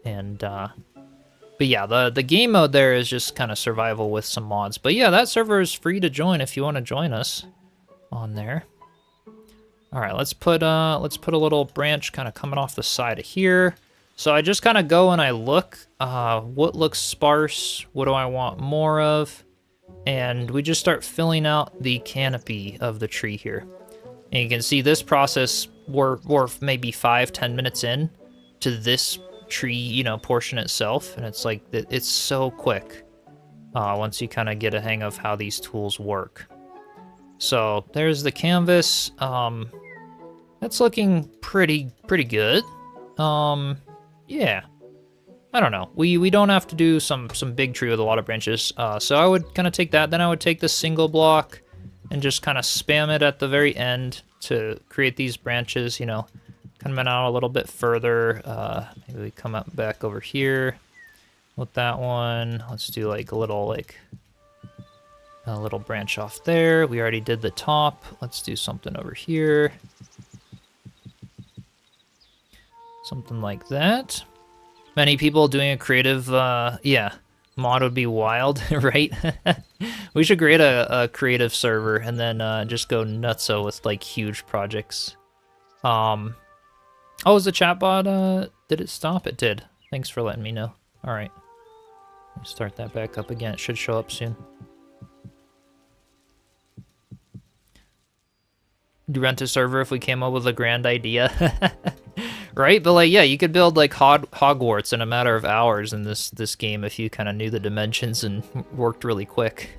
And but yeah, the game mode there is just kind of survival with some mods. But yeah, that server is free to join if you want to join us on there. All right, let's put a little branch kind of coming off the side of here. So I just kind of go and I look, what looks sparse, what do I want more of, and we just start filling out the canopy of the tree here. And you can see this process, we're maybe 5-10 minutes in to this tree, you know, portion itself, and it's like, it's so quick once you kind of get a hang of how these tools work. So there's the canvas. That's looking pretty good. Yeah. I don't know. We don't have to do some big tree with a lot of branches. So I would kind of take that. Then I would take this single block and just kind of spam it at the very end to create these branches, you know, coming out a little bit further. Maybe we come up back over here with that one. Let's do like a little branch off there. We already did the top. Let's do something over here. Something like that. Many people doing a creative, yeah, mod would be wild, right? We should create a creative server and then just go nutso with like huge projects. Oh, is the chatbot, did it stop? It did. Thanks for letting me know. All right. Start that back up again. It should show up soon. Do rent a server if we came up with a grand idea. Right? But like, yeah, you could build like Hogwarts in a matter of hours in this game if you kind of knew the dimensions and worked really quick.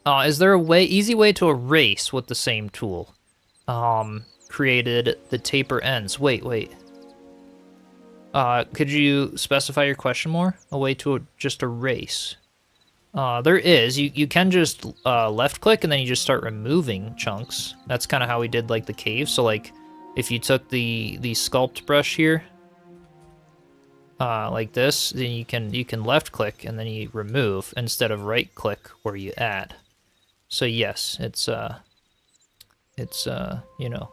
Is there a easy way to erase with the same tool? Created the taper ends. Wait. Could you specify your question more? A way to just erase. There is. You can just left click and then you just start removing chunks. That's kind of how we did like the cave. So like if you took the sculpt brush here, like this, then you can left click and then you remove instead of right click where you add. So yes, it's you know,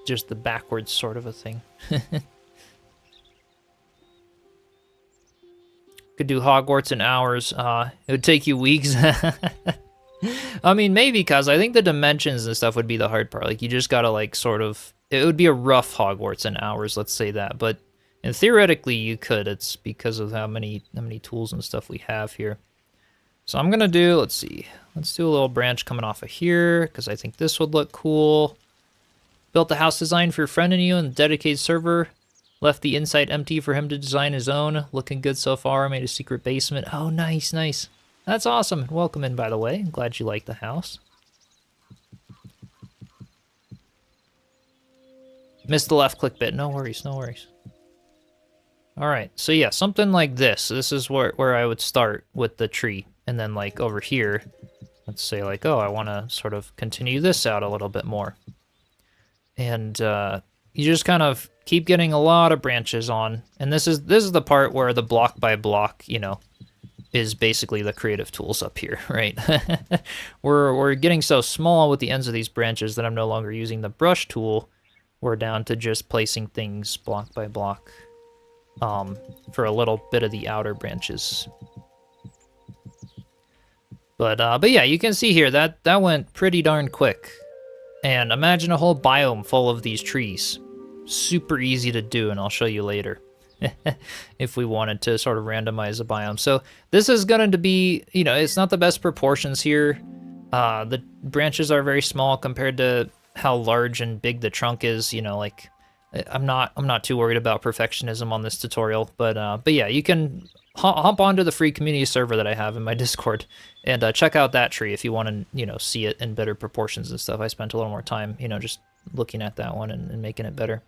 just the backwards sort of a thing. Could do Hogwarts in hours. It would take you weeks. I mean, maybe, because I think the dimensions and stuff would be the hard part. Like, you just gotta, like, sort of... It would be a rough Hogwarts in hours, let's say that. But and theoretically, you could. It's because of how many tools and stuff we have here. So I'm gonna do... Let's see. Let's do a little branch coming off of here, because I think this would look cool. Built a house design for your friend and you in the dedicated server. Left the inside empty for him to design his own. Looking good so far. Made a secret basement. Oh, nice. That's awesome. Welcome in, by the way. I'm glad you like the house. Missed the left click bit. No worries. All right. So yeah, something like this. This is where I would start with the tree. And then like over here, let's say like, oh, I want to sort of continue this out a little bit more. And you just kind of keep getting a lot of branches on. And this is the part where the block by block, you know, is basically the creative tools up here, right? We're getting so small with the ends of these branches that I'm no longer using the brush tool. We're down to just placing things block by block for a little bit of the outer branches. But yeah, you can see here that went pretty darn quick. And imagine a whole biome full of these trees. Super easy to do, and I'll show you later. If we wanted to sort of randomize a biome. So this is going to be, you know, it's not the best proportions here. The branches are very small compared to how large and big the trunk is, you know, like I'm not too worried about perfectionism on this tutorial, but yeah, you can hop onto the free community server that I have in my Discord and check out that tree if you want to, you know, see it in better proportions and stuff. I spent a little more time, you know, just looking at that one and making it better.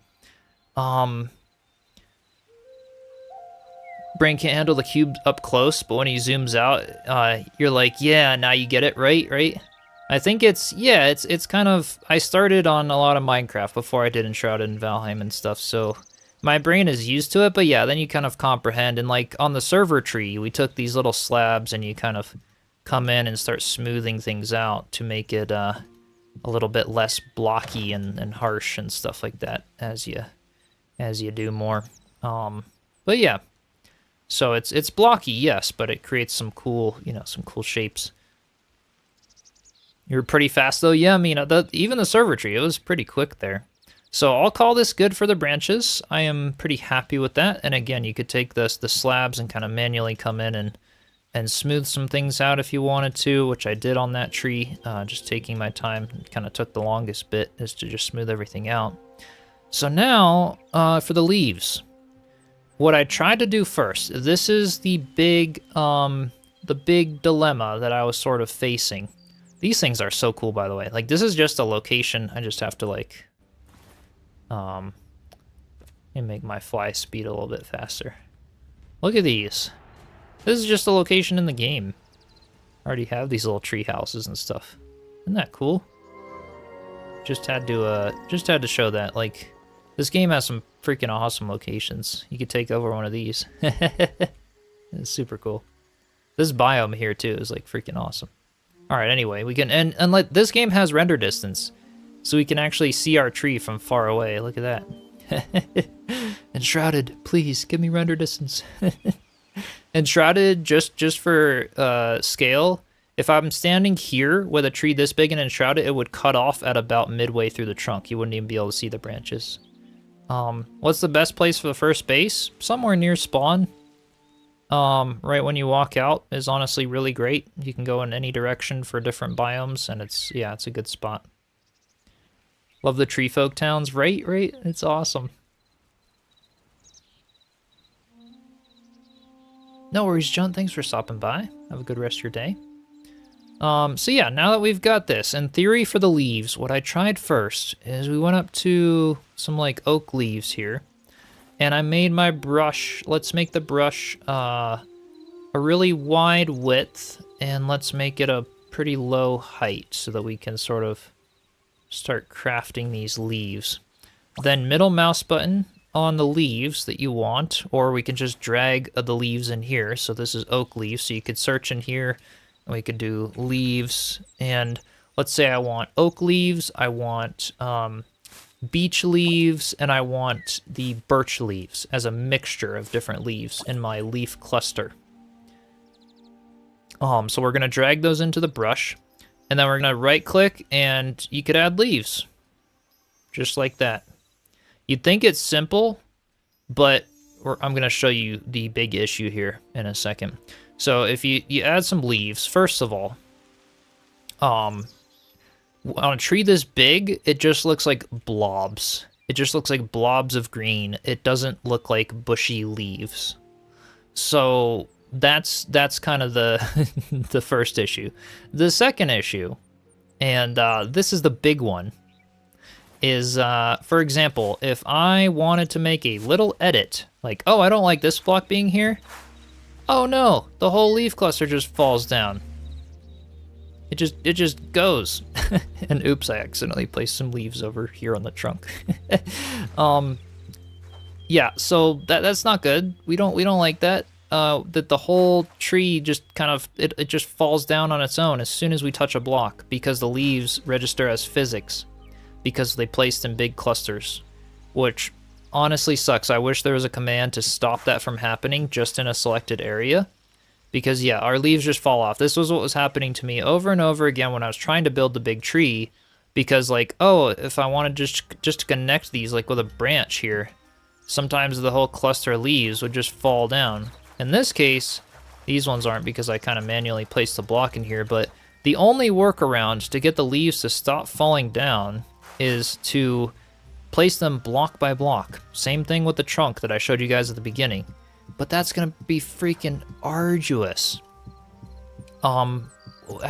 Brain can't handle the cube up close, but when he zooms out, you're like, yeah, now you get it, right? I think it's kind of, I started on a lot of Minecraft before I did Enshrouded and Valheim and stuff, so my brain is used to it, but yeah, then you kind of comprehend, and like on the server tree, we took these little slabs and you kind of come in and start smoothing things out to make it a little bit less blocky and harsh and stuff like that as you do more. But yeah. So it's blocky, yes, but it creates some cool, you know, some cool shapes. You were pretty fast though. Yeah, I mean, even the server tree, it was pretty quick there. So I'll call this good for the branches. I am pretty happy with that. And again, you could take the slabs and kind of manually come in and smooth some things out if you wanted to, which I did on that tree. Just taking my time, kind of took the longest bit is to just smooth everything out. So now for the leaves. What I tried to do first, this is the big dilemma that I was sort of facing. These things are so cool, by the way. Like, this is just a location. I just have to, like, let me make my fly speed a little bit faster. Look at these. This is just a location in the game. I already have these little tree houses and stuff. Isn't that cool? Just had to show that. Like, this game has some freaking awesome locations. You could take over one of these. It's super cool. This biome here too is like freaking awesome. All right, anyway, we can and like this game has render distance, so we can actually see our tree from far away. Look at that. Enshrouded, please give me render distance. Enshrouded, just for scale. If I'm standing here with a tree this big and enshrouded, it would cut off at about midway through the trunk. You wouldn't even be able to see the branches. What's the best place for the first base? Somewhere near spawn. Right when you walk out is honestly really great. You can go in any direction for different biomes, and it's a good spot. Love the tree folk towns, right? It's awesome. No worries, John. Thanks for stopping by. Have a good rest of your day. So yeah, now that we've got this, in theory for the leaves, what I tried first is we went up to some like oak leaves here, and I made my brush. Let's make the brush a really wide width, and let's make it a pretty low height so that we can sort of start crafting these leaves. Then middle mouse button on the leaves that you want, or we can just drag the leaves in here. So this is oak leaves, so you could search in here. We could do leaves, and let's say I want oak leaves, I want beech leaves, and I want the birch leaves as a mixture of different leaves in my leaf cluster. So we're gonna drag those into the brush, and then we're gonna right click, and you could add leaves, just like that. You'd think it's simple, but I'm gonna show you the big issue here in a second. So if you add some leaves, first of all, on a tree this big, it just looks like blobs. It just looks like blobs of green. It doesn't look like bushy leaves. So that's kind of the the first issue. The second issue, and this is the big one, is for example, if I wanted to make a little edit, like, oh, I don't like this block being here. Oh no, the whole leaf cluster just falls down. It just goes. And oops, I accidentally placed some leaves over here on the trunk. Yeah, so that's not good. We don't like that. That the whole tree just kind of it just falls down on its own as soon as we touch a block, because the leaves register as physics because they placed in big clusters, which honestly sucks. I wish there was a command to stop that from happening just in a selected area, because yeah, our leaves just fall off. This was what was happening to me over and over again when I was trying to build the big tree, because like, oh, if I wanted just to connect these like with a branch here, sometimes the whole cluster of leaves would just fall down. In this case, these ones aren't because I kind of manually placed the block in here, but the only workaround to get the leaves to stop falling down is to place them block by block. Same thing with the trunk that I showed you guys at the beginning. But that's gonna be freaking arduous. I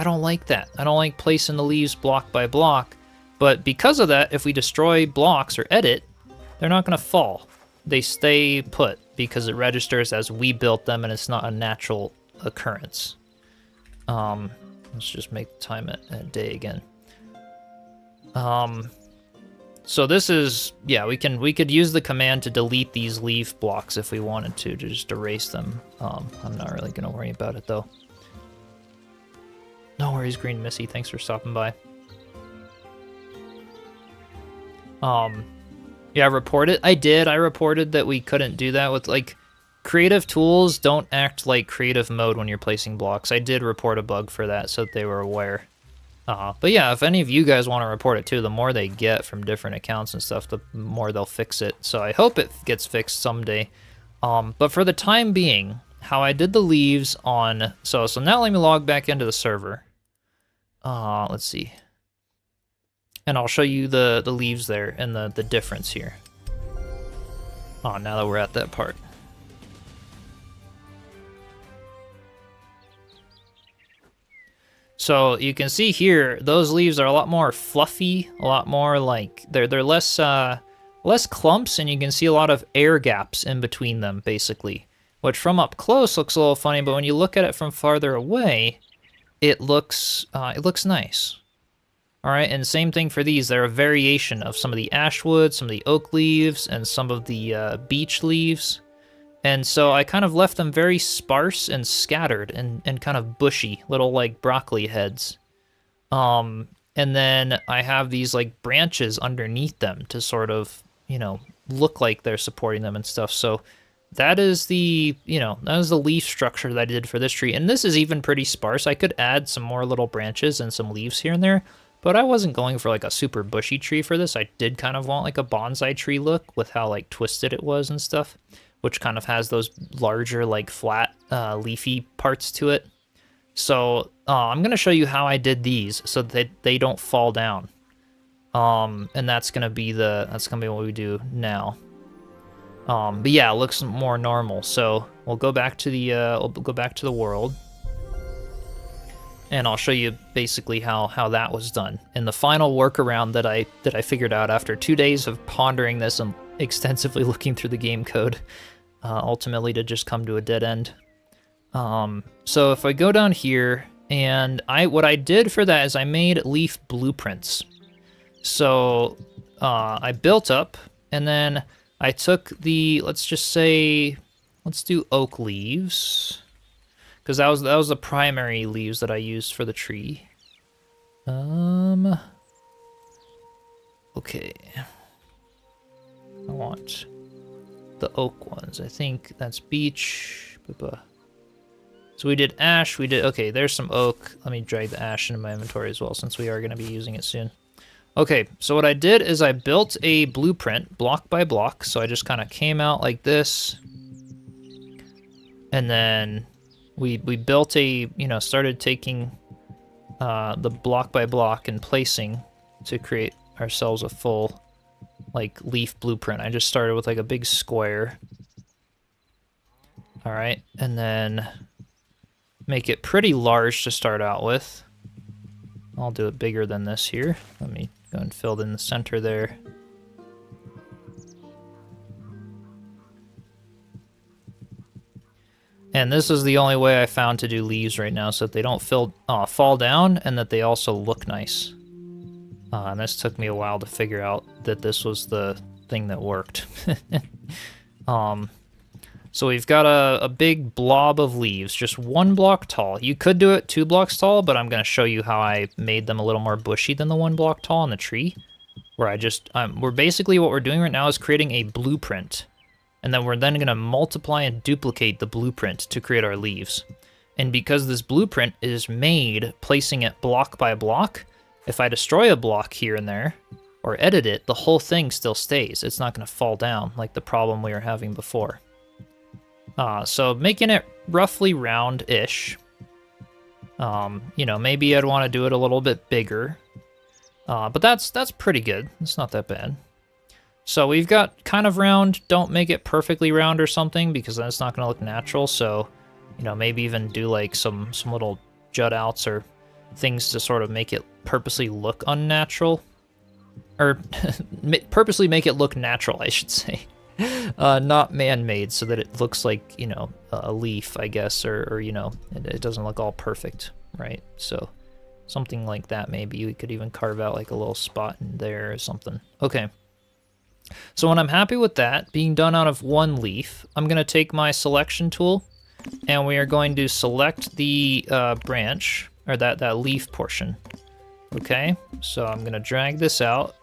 don't like that. I don't like placing the leaves block by block. But because of that, if we destroy blocks or edit, they're not gonna fall. They stay put because it registers as we built them and it's not a natural occurrence. Let's just make the time a day again. So this is, yeah, we could use the command to delete these leaf blocks if we wanted to just erase them. I'm not really gonna worry about it though. No worries, Green Missy, thanks for stopping by. Yeah, report it. I did. I reported that we couldn't do that with, like, creative tools don't act like creative mode when you're placing blocks. I did report a bug for that so that they were aware. But yeah, if any of you guys want to report it too, the more they get from different accounts and stuff, the more they'll fix it. So I hope it gets fixed someday. But for the time being, how I did the leaves on... So now let me log back into the server. Let's see. And I'll show you the leaves there and the difference here. Now that we're at that part. So you can see here, those leaves are a lot more fluffy, a lot more like, they're less clumps, and you can see a lot of air gaps in between them, basically. Which from up close looks a little funny, but when you look at it from farther away, it looks nice. All right, and same thing for these. They're a variation of some of the ash wood, some of the oak leaves, and some of the beech leaves. And so I kind of left them very sparse and scattered and kind of bushy, little like broccoli heads. And then I have these like branches underneath them to sort of, you know, look like they're supporting them and stuff. So that is the, you know, that is the leaf structure that I did for this tree. And this is even pretty sparse. I could add some more little branches and some leaves here and there, but I wasn't going for like a super bushy tree for this. I did kind of want like a bonsai tree look with how like twisted it was and stuff, which kind of has those larger, like flat, leafy parts to it. So I'm gonna show you how I did these so that they don't fall down. And that's gonna be what we do now. But yeah, it looks more normal. So we'll go back to the world, and I'll show you basically how that was done. And the final workaround that I figured out after 2 days of pondering this and extensively looking through the game code. Ultimately to just come to a dead end. So if I go down here, and what I did for that is I made leaf blueprints. So I built up, and then I took let's do oak leaves, because that was the primary leaves that I used for the tree. Okay. I want the oak ones. I think that's beech. So we did ash, okay, there's some oak. Let me drag the ash into my inventory as well, since we are going to be using it soon. Okay, so what I did is I built a blueprint block by block. So I just kind of came out like this, and then we built started taking the block by block and placing to create ourselves a full like leaf blueprint. I just started with like a big square. All right, and then make it pretty large to start out with. I'll do it bigger than this here. Let me go and fill in the center there. And this is the only way I found to do leaves right now, so that they don't fall down, and that they also look nice. And this took me a while to figure out that this was the thing that worked. So we've got a big blob of leaves, just 1 block tall. You could do it 2 blocks tall, but I'm going to show you how I made them a little more bushy than the 1 block tall on the tree. Where we're basically, what we're doing right now is creating a blueprint. And then we're going to multiply and duplicate the blueprint to create our leaves. And because this blueprint is made placing it block by block, if I destroy a block here and there, or edit it, the whole thing still stays. It's not going to fall down like the problem we were having before. So making it roughly round-ish. Maybe I'd want to do it a little bit bigger. But that's pretty good. It's not that bad. So we've got kind of round. Don't make it perfectly round or something, because then it's not going to look natural. So, maybe even do like some little jut outs or things to sort of make it purposely look unnatural. Or purposely make it look natural, I should say. Not man-made, so that it looks like, a leaf, I guess, or it doesn't look all perfect, right? So something like that, maybe we could even carve out like a little spot in there or something. Okay. So when I'm happy with that being done out of 1 leaf, I'm going to take my selection tool, and we are going to select the branch, or that leaf portion. Okay, so I'm going to drag this out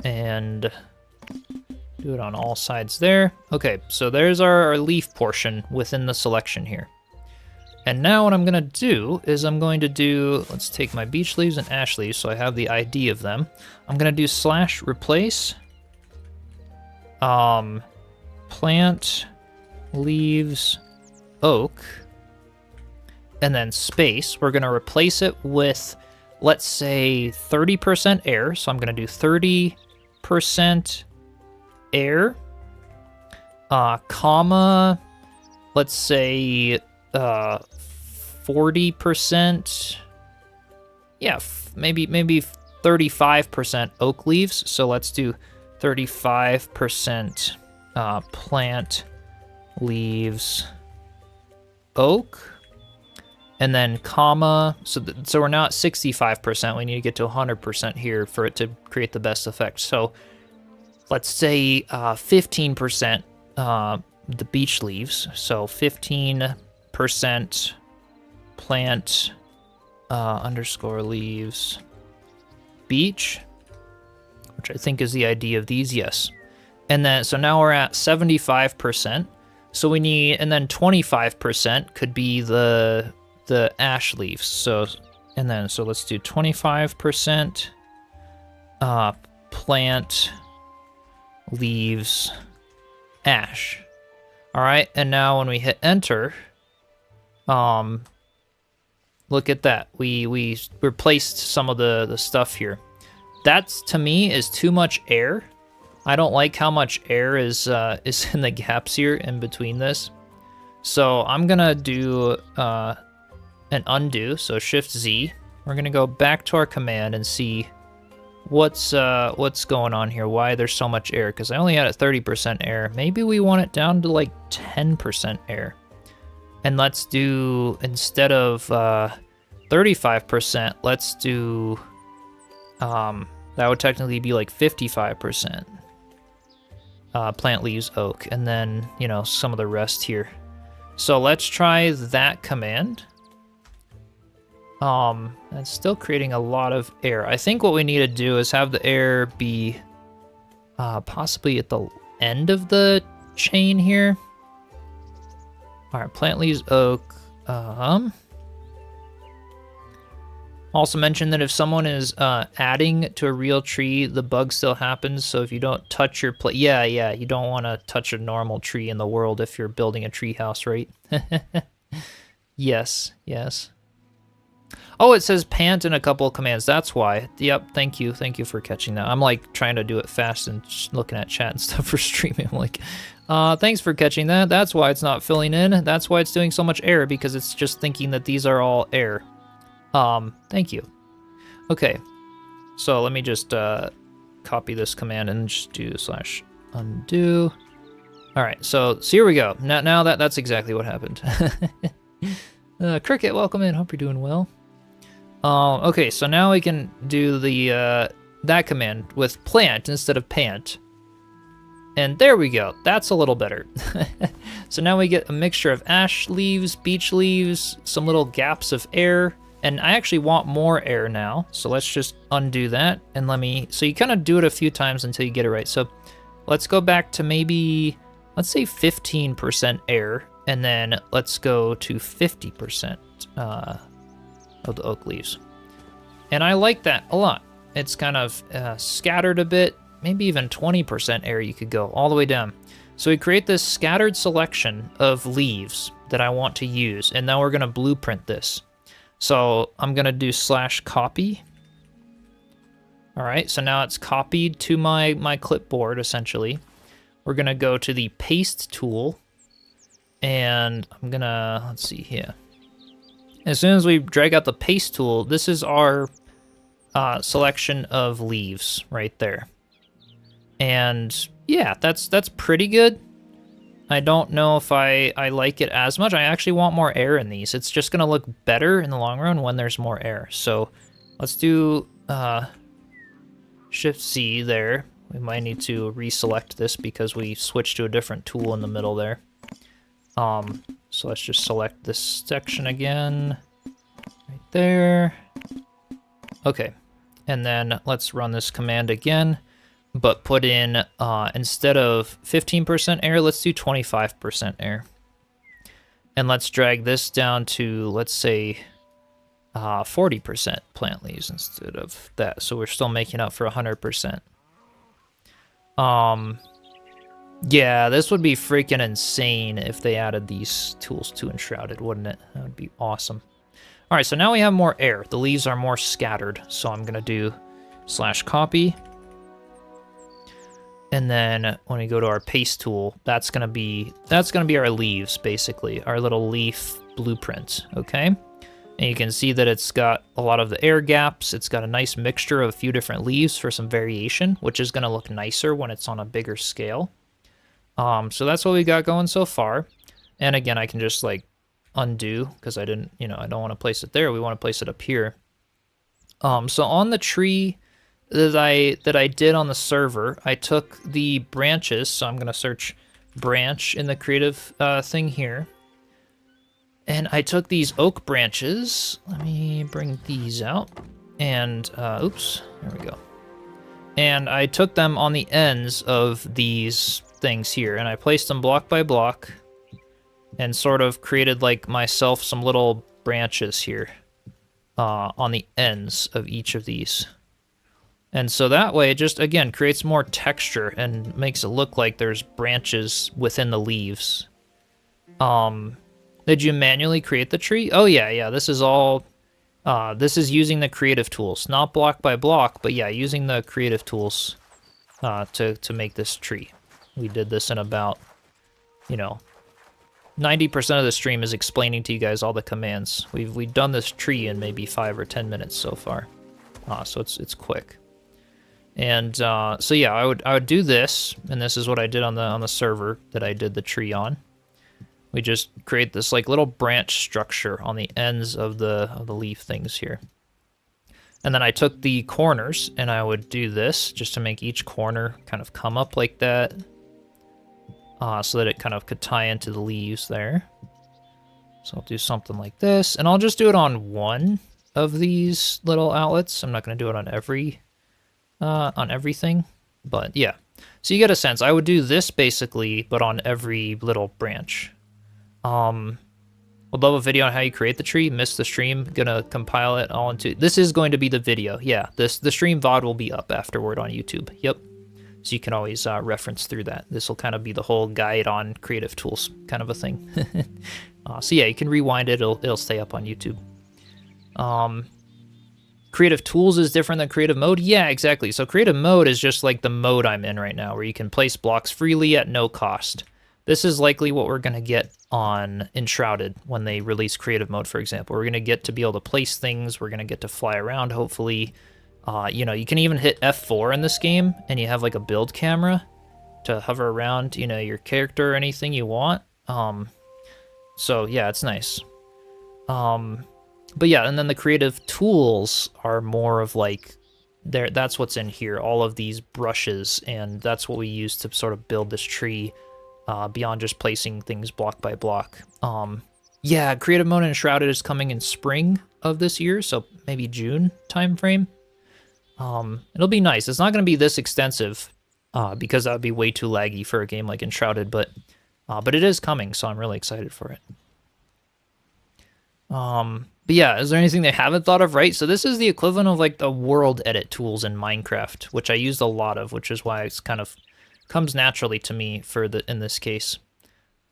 and do it on all sides there. Okay, so there's our leaf portion within the selection here. And now what I'm gonna do is I'm going to do, let's take my beech leaves and ash leaves so I have the ID of them. I'm gonna do slash replace plant leaves oak, and then space. We're gonna replace it with, let's say 30% air. So I'm gonna do 30% air, comma, let's say 40%, yeah, maybe 35% oak leaves. So let's do 35% plant leaves oak, and then comma, so we're now at 65%. We need to get to 100% here for it to create the best effect. So let's say 15% the beech leaves, so 15% plant underscore leaves beech, which I think is the idea of these, yes. And then, so now we're at 75%. So we need, and then 25% could be the ash leaves. So, and then, so let's do 25% plant leaves ash. All right, and now when we hit enter, look at that. We replaced some of the stuff here. That's, to me, is too much air. I don't like how much air is in the gaps here in between this. So I'm gonna do an undo, so Shift Z. We're gonna go back to our command and see what's going on here, why there's so much air, because I only had it 30% air. Maybe we want it down to like 10% air. And let's do, instead of 35%, let's do, that would technically be like 55%. Plant leaves oak, and then, you know, some of the rest here. So let's try that command. It's still creating a lot of air. I think what we need to do is have the air be possibly at the end of the chain here. All right, plant leaves oak. Also mention that if someone is adding to a real tree, the bug still happens. So if you don't touch your yeah, you don't want to touch a normal tree in the world if you're building a tree house, right? Yes. Oh, it says pant in a couple of commands. That's why. Yep, thank you for catching that. I'm like trying to do it fast and looking at chat and stuff for streaming. I'm like, thanks for catching that. That's why it's not filling in. That's why it's doing so much air, because it's just thinking that these are all air. Thank you. Okay, so let me just copy this command and just do slash undo. All right, so here we go. Now that's exactly what happened. Cricket, welcome in. Hope you're doing well. Okay, so now we can do the that command with plant instead of pant. And there we go. That's a little better. So now we get a mixture of ash leaves, beech leaves, some little gaps of air. And I actually want more air now, so let's just undo that, and so you kind of do it a few times until you get it right. So let's go back to maybe, let's say 15% air, and then let's go to 50% of the oak leaves. And I like that a lot. It's kind of scattered a bit, maybe even 20% air you could go all the way down. So we create this scattered selection of leaves that I want to use, and now we're gonna blueprint this. So I'm gonna do slash copy. All right, so now it's copied to my clipboard, essentially. We're gonna go to the paste tool, and I'm gonna, let's see here. As soon as we drag out the paste tool, this is our selection of leaves right there. And yeah, that's pretty good. I don't know if I like it as much. I actually want more air in these. It's just gonna look better in the long run when there's more air. So let's do Shift C there. We might need to reselect this because we switched to a different tool in the middle there. So let's just select this section again, right there. Okay, and then let's run this command again. But put in, instead of 15% air, let's do 25% air. And let's drag this down to, let's say, 40% plant leaves instead of that. So we're still making up for 100%. Yeah, this would be freaking insane if they added these tools to Enshrouded, wouldn't it? That would be awesome. All right, so now we have more air. The leaves are more scattered, so I'm gonna do /copy. And then when we go to our paste tool, that's gonna be our leaves, basically, our little leaf blueprint, okay? And you can see that it's got a lot of the air gaps. It's got a nice mixture of a few different leaves for some variation, which is gonna look nicer when it's on a bigger scale. So that's what we got going so far. And again, I can just like undo because I didn't, I don't want to place it there. We want to place it up here. So on the tree that I did on the server, I took the branches. So I'm going to search branch in the creative thing here. And I took these oak branches. Let me bring these out. And, oops, there we go. And I took them on the ends of these things here, and I placed them block by block and sort of created like myself some little branches here on the ends of each of these. And so that way it just, again, creates more texture and makes it look like there's branches within the leaves. Did you manually create the tree? Oh yeah, this is all, this is using the creative tools, not block by block, but yeah, using the creative tools to make this tree. We did this in about, 90% of the stream is explaining to you guys all the commands. We've done this tree in maybe 5 or 10 minutes so far, so it's quick. And so yeah, I would do this, and this is what I did on the server that I did the tree on. We just create this like little branch structure on the ends of the leaf things here. And then I took the corners and I would do this just to make each corner kind of come up like that. So that it kind of could tie into the leaves there. So I'll do something like this, and I'll just do it on one of these little outlets. I'm not going to do it on everything, but yeah. So you get a sense. I would do this basically, but on every little branch. Would love a video on how you create the tree. Missed the stream. Gonna compile it all into. This is going to be the video. Yeah, the stream VOD will be up afterward on YouTube. Yep. So you can always reference through that. This will kind of be the whole guide on creative tools kind of a thing. So yeah, you can rewind it. It'll stay up on YouTube. Creative tools is different than creative mode. Yeah, exactly. So creative mode is just like the mode I'm in right now, where you can place blocks freely at no cost. This is likely what we're going to get on Enshrouded when they release creative mode, for example. We're going to get to be able to place things. We're going to get to fly around, hopefully. You can even hit F4 in this game, and you have like a build camera to hover around, your character or anything you want. So yeah, it's nice. But yeah, and then the creative tools are more of like, that's what's in here, all of these brushes, and that's what we use to sort of build this tree beyond just placing things block by block. Yeah, creative mode Enshrouded is coming in spring of this year, so maybe June time frame. It'll be nice. It's not going to be this extensive because that would be way too laggy for a game like Enshrouded, but it is coming, so I'm really excited for it. But yeah, is there anything they haven't thought of? Right, so this is the equivalent of like the world edit tools in Minecraft, which I used a lot of, which is why it's kind of comes naturally to me in this case.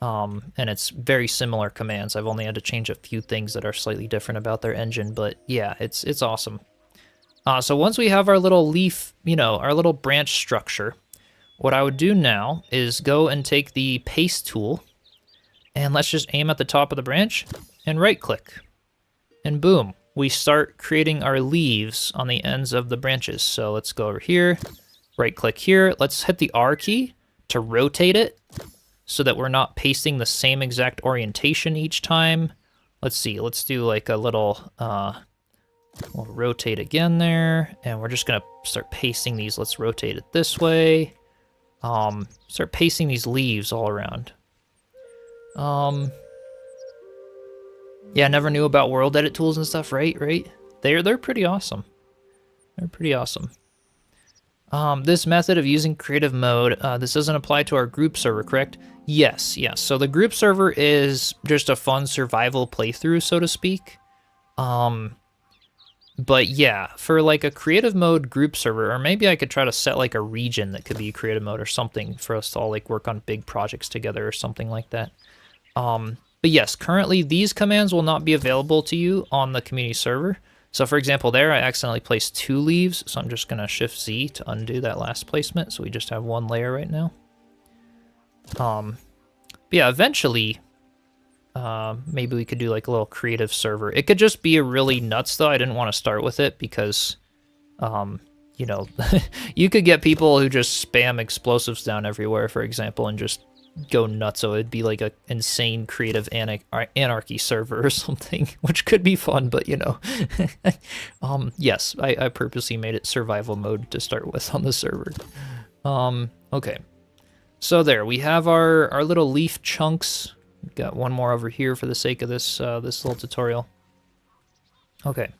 And it's very similar commands. I've only had to change a few things that are slightly different about their engine, but yeah, it's awesome. So once we have our little leaf, our little branch structure, what I would do now is go and take the paste tool, and let's just aim at the top of the branch and right click. And boom, we start creating our leaves on the ends of the branches. So let's go over here, right click here. Let's hit the R key to rotate it so that we're not pasting the same exact orientation each time. Let's see, let's do like a little, we'll rotate again there, and we're just gonna start pasting these. Let's rotate it this way. Start pasting these leaves all around. Yeah, never knew about world edit tools and stuff, right? They're pretty awesome. They're pretty awesome. This method of using creative mode, this doesn't apply to our group server, correct? Yes, yes. So the group server is just a fun survival playthrough, so to speak. But yeah, for like a creative mode group server, or maybe I could try to set like a region that could be creative mode or something for us to all like work on big projects together or something like that. But yes, currently these commands will not be available to you on the community server. So for example, there I accidentally placed 2 leaves, so I'm just gonna Shift Z to undo that last placement, so we just have 1 layer right now. But yeah, eventually, maybe we could do like a little creative server. It could just be a really nuts though. I didn't want to start with it because, you know, you could get people who just spam explosives down everywhere, for example, and just go nuts. So it'd be like a insane creative anarchy server or something, which could be fun, but you know. Yes, I purposely made it survival mode to start with on the server. Okay. So there, we have our little leaf chunks. We've got one more over here for the sake of this this little tutorial. Okay.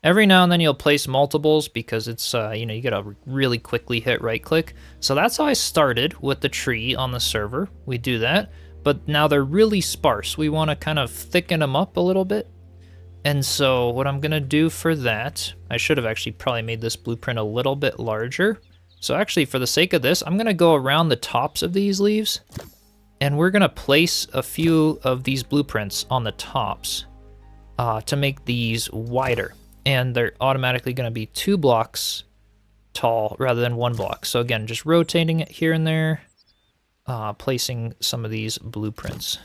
Every now and then you'll place multiples because it's, you know, you gotta really quickly hit right click. So that's how I started with the tree on the server. We do that, but now they're really sparse. We wanna kind of thicken them up a little bit. And so what I'm gonna do for that, I should have actually probably made this blueprint a little bit larger. So actually for the sake of this, I'm gonna go around the tops of these leaves and we're gonna place a few of these blueprints on the tops to make these wider. And they're automatically going to be 2 blocks tall rather than 1 block. So again, just rotating it here and there, placing some of these blueprints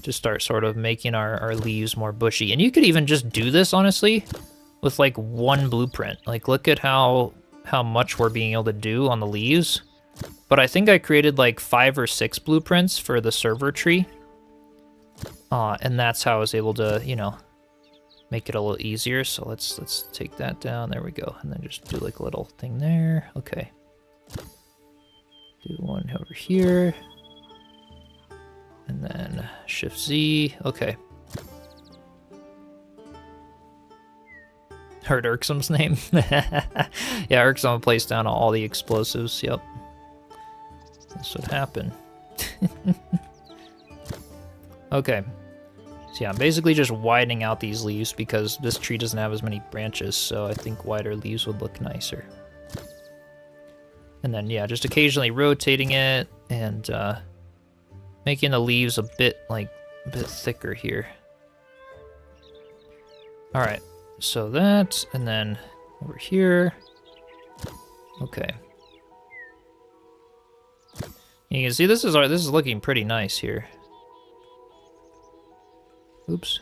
to start sort of making our leaves more bushy. And you could even just do this, honestly, with like 1 blueprint. Like, look at how much we're being able to do on the leaves. But I think I created like 5 or 6 blueprints for the server tree. And that's how I was able to, you know, make it a little easier. So let's take that down. There we go. And then just do like a little thing there. Okay. Do one over here. And then Shift Z. Okay. Heard Irksome's name? Yeah, Irksome placed down all the explosives. Yep. That's what happened. Okay. So yeah, I'm basically just widening out these leaves because this tree doesn't have as many branches, so I think wider leaves would look nicer. And then, yeah, just occasionally rotating it and making the leaves a bit thicker here. All right, so that, and then over here. Okay. You can see this is looking pretty nice here. Oops.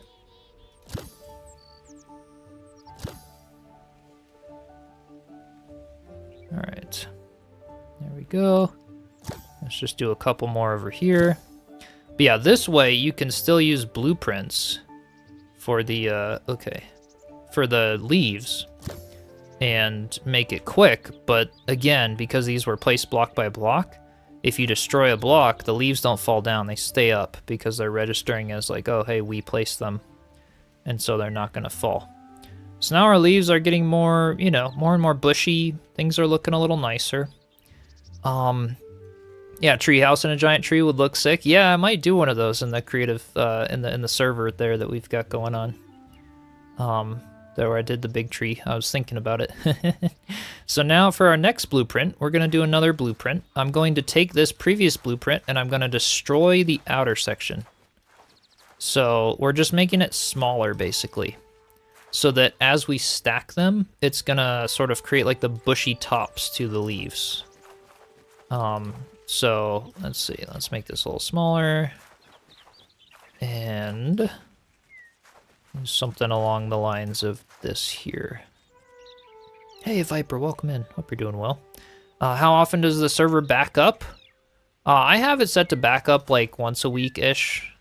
All right. There we go. Let's just do a couple more over here. But yeah, this way you can still use blueprints for the, for the leaves and make it quick. But again, because these were placed block by block, if you destroy a block, the leaves don't fall down, they stay up because they're registering as like, oh, hey, we placed them. And so they're not gonna fall. So now our leaves are getting more, you know, more and more bushy. Things are looking a little nicer. Yeah, tree house and a giant tree would look sick. Yeah, I might do one of those in the creative, in the server there that we've got going on. There where I did the big tree. I was thinking about it. So now for our next blueprint, we're gonna do another blueprint. I'm going to take this previous blueprint and I'm gonna destroy the outer section. So we're just making it smaller basically, so that as we stack them, it's gonna sort of create like the bushy tops to the leaves. So let's see, let's make this a little smaller and something along the lines of this here. Hey Viper, welcome in. Hope you're doing well. How often does the server back up? I have it set to back up like once a week-ish.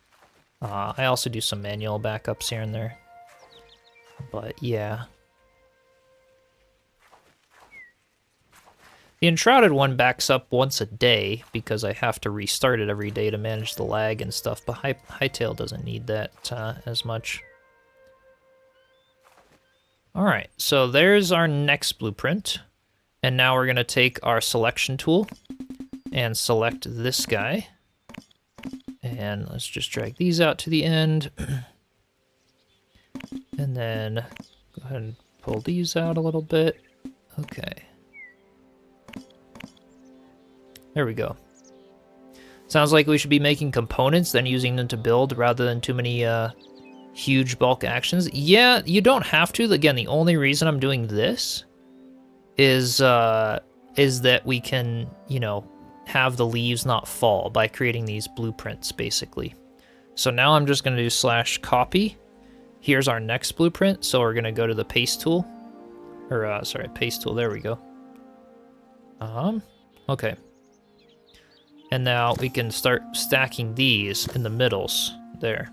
I also do some manual backups here and there. But yeah. The Enshrouded one backs up once a day because I have to restart it every day to manage the lag and stuff, but Hytale doesn't need that as much. Alright, so there's our next blueprint. And now we're gonna take our selection tool and select this guy. And let's just drag these out to the end. And then go ahead and pull these out a little bit. Okay. There we go. Sounds like we should be making components, then using them to build rather than too many huge bulk actions. Yeah, you don't have to. Again, the only reason I'm doing this is that we can, you know, have the leaves not fall by creating these blueprints, basically. So now I'm just going to do /copy. Here's our next blueprint. So we're going to go to the paste tool. Or, sorry, paste tool. There we go. Okay. And now we can start stacking these in the middles there.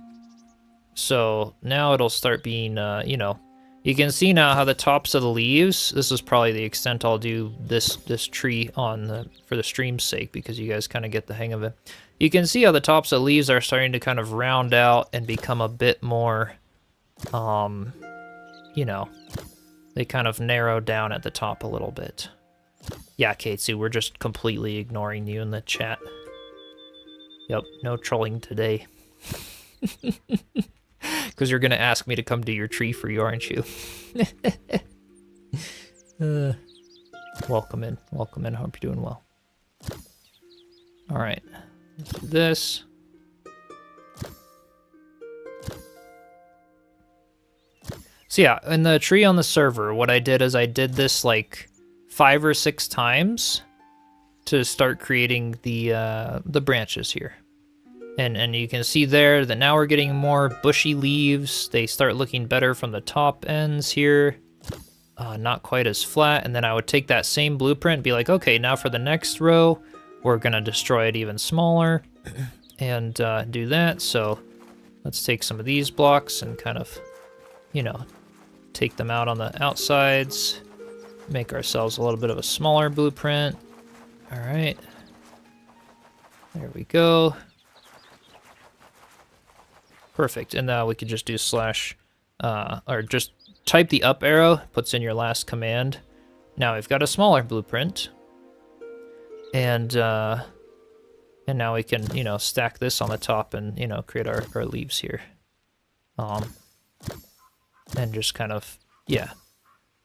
So now it'll start being, you know, you can see now how the tops of the leaves, this is probably the extent I'll do this tree on for the stream's sake, because you guys kind of get the hang of it. You can see how the tops of the leaves are starting to kind of round out and become a bit more, you know, they kind of narrow down at the top a little bit. Yeah, Katsu, we're just completely ignoring you in the chat. Yep, no trolling today. Because you're going to ask me to come do your tree for you, aren't you? Welcome in. Welcome in. Hope you're doing well. All right. Let's do this. So yeah, in the tree on the server, what I did is I did this like 5 or 6 times to start creating the branches here. And you can see there that now we're getting more bushy leaves. They start looking better from the top ends here. Not quite as flat. And then I would take that same blueprint and be like, okay, now for the next row, we're going to destroy it even smaller and do that. So let's take some of these blocks and kind of, you know, take them out on the outsides. Make ourselves a little bit of a smaller blueprint. All right. There we go. Perfect, and now we could just do or just type the up arrow, puts in your last command. Now we've got a smaller blueprint. And now we can, you know, stack this on the top and, you know, create our leaves here. And just kind of, yeah,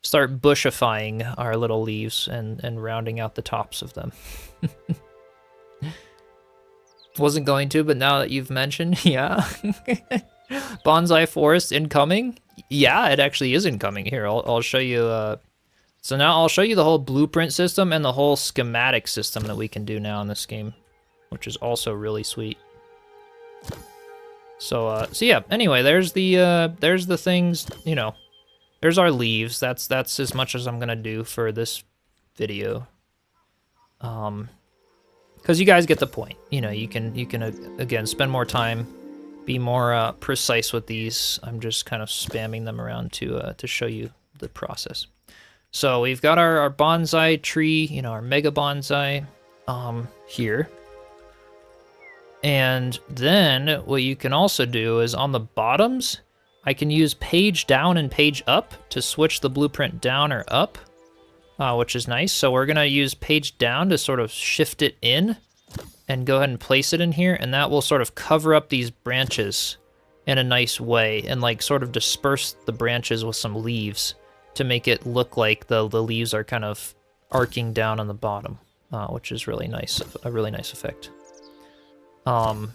start bushifying our little leaves and rounding out the tops of them. Wasn't going to, but now that you've mentioned, yeah. Bonsai forest incoming? Yeah, it actually is incoming. Here, I'll show you. So now I'll show you the whole blueprint system and the whole schematic system that we can do now in this game, which is also really sweet. So yeah. Anyway, there's the things. You know, there's our leaves. That's as much as I'm gonna do for this video. Because you guys get the point. You know, you can again spend more time, be more precise with these. I'm just kind of spamming them around to show you the process. So we've got our bonsai tree, you know, our mega bonsai here. And then what you can also do is on the bottoms, I can use page down and page up to switch the blueprint down or up. Which is nice. So we're gonna use page down to sort of shift it in and go ahead and place it in here, and that will sort of cover up these branches in a nice way and like sort of disperse the branches with some leaves to make it look like the leaves are kind of arcing down on the bottom, which is really nice, a really nice effect. So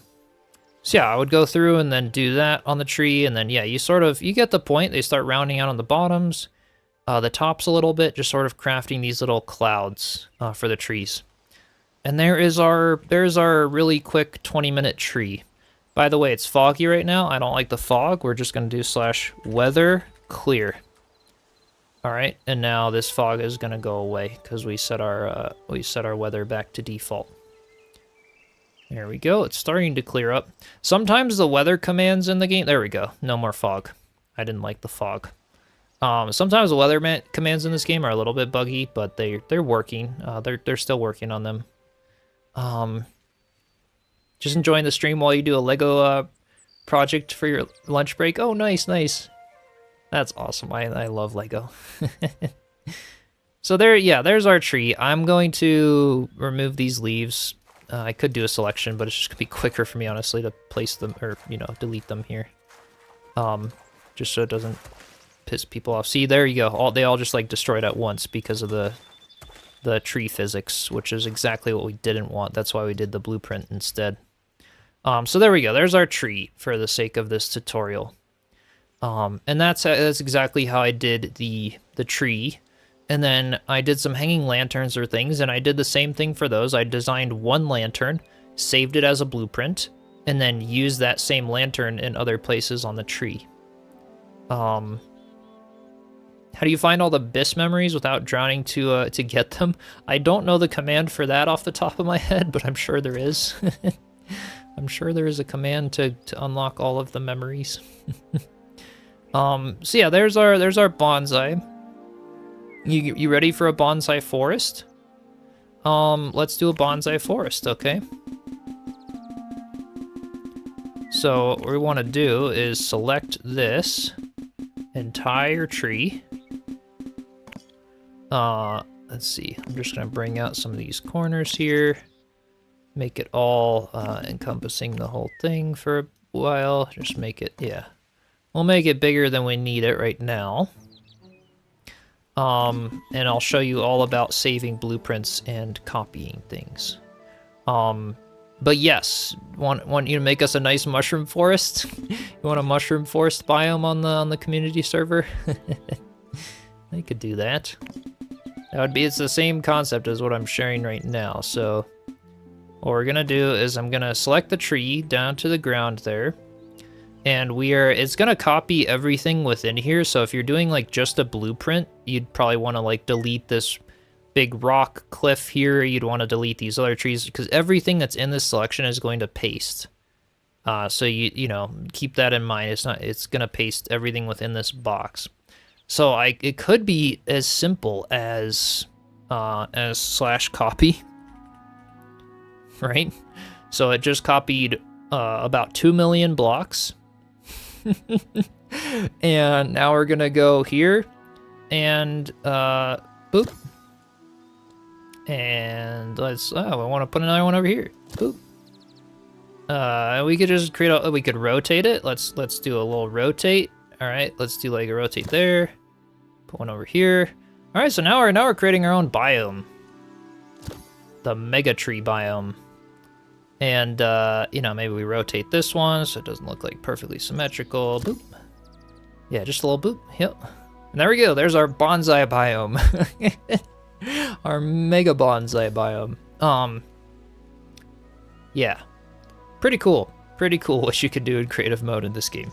yeah, I would go through and then do that on the tree, and then yeah, you get the point. They start rounding out on the bottoms. The tops a little bit, just sort of crafting these little clouds for the trees. And there's our really quick 20-minute tree. By the way, it's foggy right now. I don't like the fog. We're just going to do /weather clear. All right, and now this fog is going to go away because we set our weather back to default. There we go. It's starting to clear up. Sometimes the weather commands in the game. There we go. No more fog. I didn't like the fog. Sometimes the weather commands in this game are a little bit buggy, but they're working. They're still working on them. Just enjoying the stream while you do a Lego project for your lunch break. Oh, nice. That's awesome. I love Lego. So there, yeah, there's our tree. I'm going to remove these leaves. I could do a selection, but it's just gonna be quicker for me, honestly, to place them, or, you know, delete them here. Just so it doesn't piss people off. See, there you go. They all just, like, destroyed at once because of the tree physics, which is exactly what we didn't want. That's why we did the blueprint instead. So there we go. There's our tree for the sake of this tutorial. And that's exactly how I did the tree. And then I did some hanging lanterns or things, and I did the same thing for those. I designed one lantern, saved it as a blueprint, and then used that same lantern in other places on the tree. How do you find all the BIS memories without drowning to get them? I don't know the command for that off the top of my head, but I'm sure there is. I'm sure there is a command to unlock all of the memories. So yeah, there's our bonsai. You ready for a bonsai forest? Let's do a bonsai forest, okay? So what we want to do is select this entire tree. Let's see. I'm just gonna bring out some of these corners here. Make it all encompassing the whole thing for a while. Just make it, yeah. We'll make it bigger than we need it right now. And I'll show you all about saving blueprints and copying things. But yes, want you to make us a nice mushroom forest? You want a mushroom forest biome on the community server? I could do that. That would be, it's the same concept as what I'm sharing right now. So what we're gonna do is I'm gonna select the tree down to the ground there. And it's gonna copy everything within here. So if you're doing like just a blueprint, you'd probably want to like delete this big rock cliff here. You'd want to delete these other trees because everything that's in this selection is going to paste. So you know, keep that in mind. It's gonna paste everything within this box. So it could be as simple as /copy, right? So it just copied about 2 million blocks. And now we're gonna go here and boop, and I want to put another one over here. Boop. We could just we could rotate it. Let's do a little rotate. All right, let's do like a rotate there. Put one over here. All right, so now we're creating our own biome, the mega tree biome. And, you know, maybe we rotate this one so it doesn't look like perfectly symmetrical. Boop. Yeah, just a little boop. Yep. And there we go. There's our bonsai biome. Our mega bonsai biome. Yeah. Pretty cool. Pretty cool what you could do in creative mode in this game.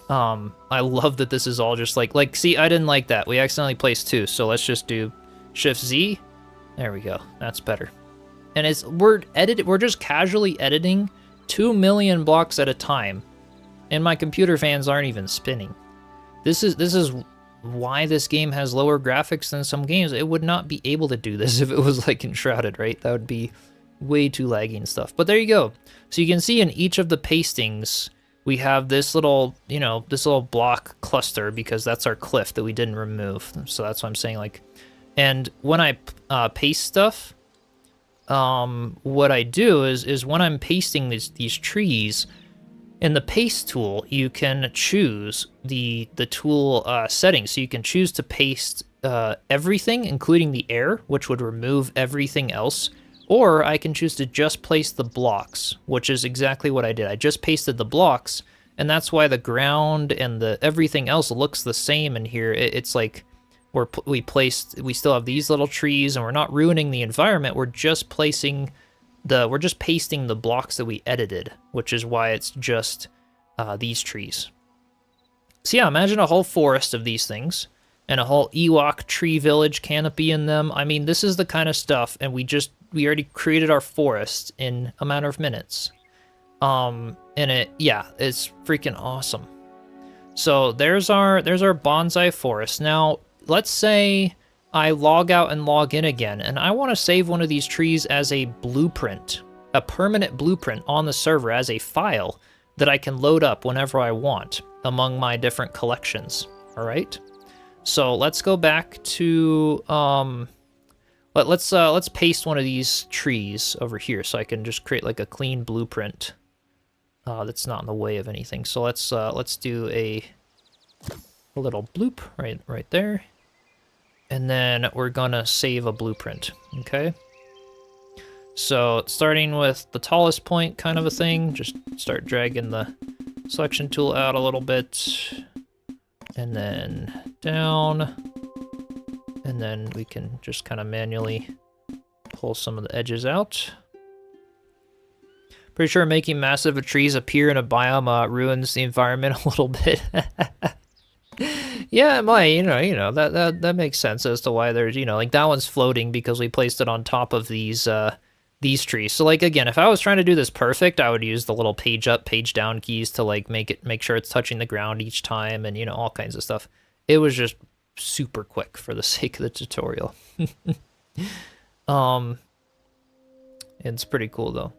I love that this is all just like, see, I didn't like that. We accidentally placed 2, so let's just do Shift Z. There we go. That's better. And we're just casually editing 2 million blocks at a time, and my computer fans aren't even spinning. This is why this game has lower graphics than some games. It would not be able to do this if it was like Enshrouded, right? That would be way too laggy and stuff. But there you go. So you can see in each of the pastings, we have this little, you know, this little block cluster because that's our cliff that we didn't remove. So that's what I'm saying. Like, and when I paste stuff, what I do is when I'm pasting these trees, in the paste tool, you can choose the tool settings. So you can choose to paste everything, including the air, which would remove everything else. Or I can choose to just place the blocks, which is exactly what I did. I just pasted the blocks, and that's why the ground and everything else looks the same in here. It's like we still have these little trees, and we're not ruining the environment. We're just pasting the blocks that we edited, which is why it's just these trees. So yeah, imagine a whole forest of these things and a whole Ewok tree village canopy in them. I mean, this is the kind of stuff, and we already created our forest in a matter of minutes. And it's freaking awesome. So there's our bonsai forest. Now, let's say I log out and log in again, and I want to save one of these trees as a blueprint, a permanent blueprint on the server as a file that I can load up whenever I want among my different collections, all right? So let's go back to let's paste one of these trees over here so I can just create like a clean blueprint that's not in the way of anything. So let's do a little bloop right there, and then we're gonna save a blueprint. Okay. So starting with the tallest point kind of a thing, just start dragging the selection tool out a little bit, and then down, and then we can just kind of manually pull some of the edges out. Pretty sure making massive trees appear in a biome ruins the environment a little bit. Yeah, it might, you know, that makes sense as to why there's, you know, like that one's floating because we placed it on top of these trees. So like, again, if I was trying to do this perfect, I would use the little page up, page down keys to like make sure it's touching the ground each time, and, you know, all kinds of stuff. It was just super quick for the sake of the tutorial. It's pretty cool though.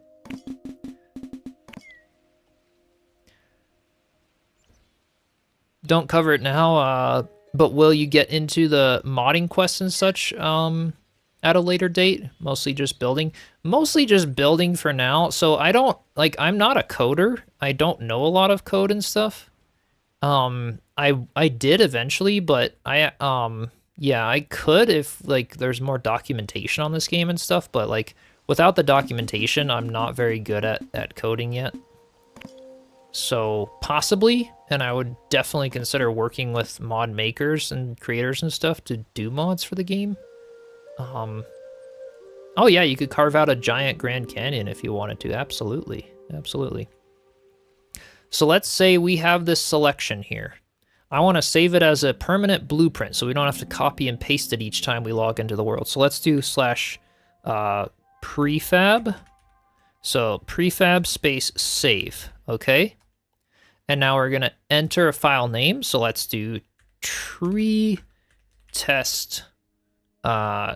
Don't cover it now, but will you get into the modding quests and such at a later date? Mostly just building? Mostly just building for now. So I don't, like, I'm not a coder. I don't know a lot of code and stuff. I did eventually, but yeah, I could if, like, there's more documentation on this game and stuff, but, like, without the documentation, I'm not very good at coding yet. So possibly, and I would definitely consider working with mod makers and creators and stuff to do mods for the game. Oh yeah, you could carve out a giant Grand Canyon if you wanted to. Absolutely, absolutely. So let's say we have this selection here. I want to save it as a permanent blueprint so we don't have to copy and paste it each time we log into the world. So let's do / prefab. So prefab space save, okay? And now we're gonna enter a file name. So let's do tree test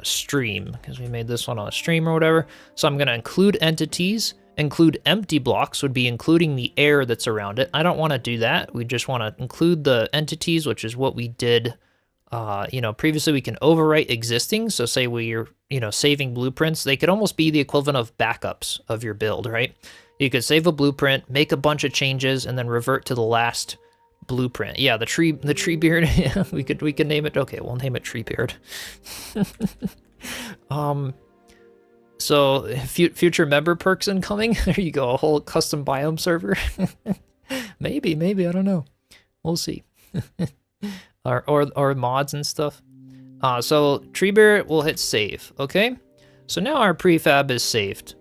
stream, because we made this one on a stream or whatever. So I'm gonna include entities. Include empty blocks would be including the air that's around it. I don't want to do that. We just want to include the entities, which is what we did. You know, previously we can overwrite existing. So say we're, you know, saving blueprints, they could almost be the equivalent of backups of your build, right? You could save a blueprint, make a bunch of changes, and then revert to the last blueprint. Yeah, the tree beard. Yeah, we could name it. Okay, we'll name it tree beard. So future member perks incoming. There you go, a whole custom biome server. maybe, I don't know. We'll see. or mods and stuff. So Treebeard will hit save. Okay, so now our prefab is saved.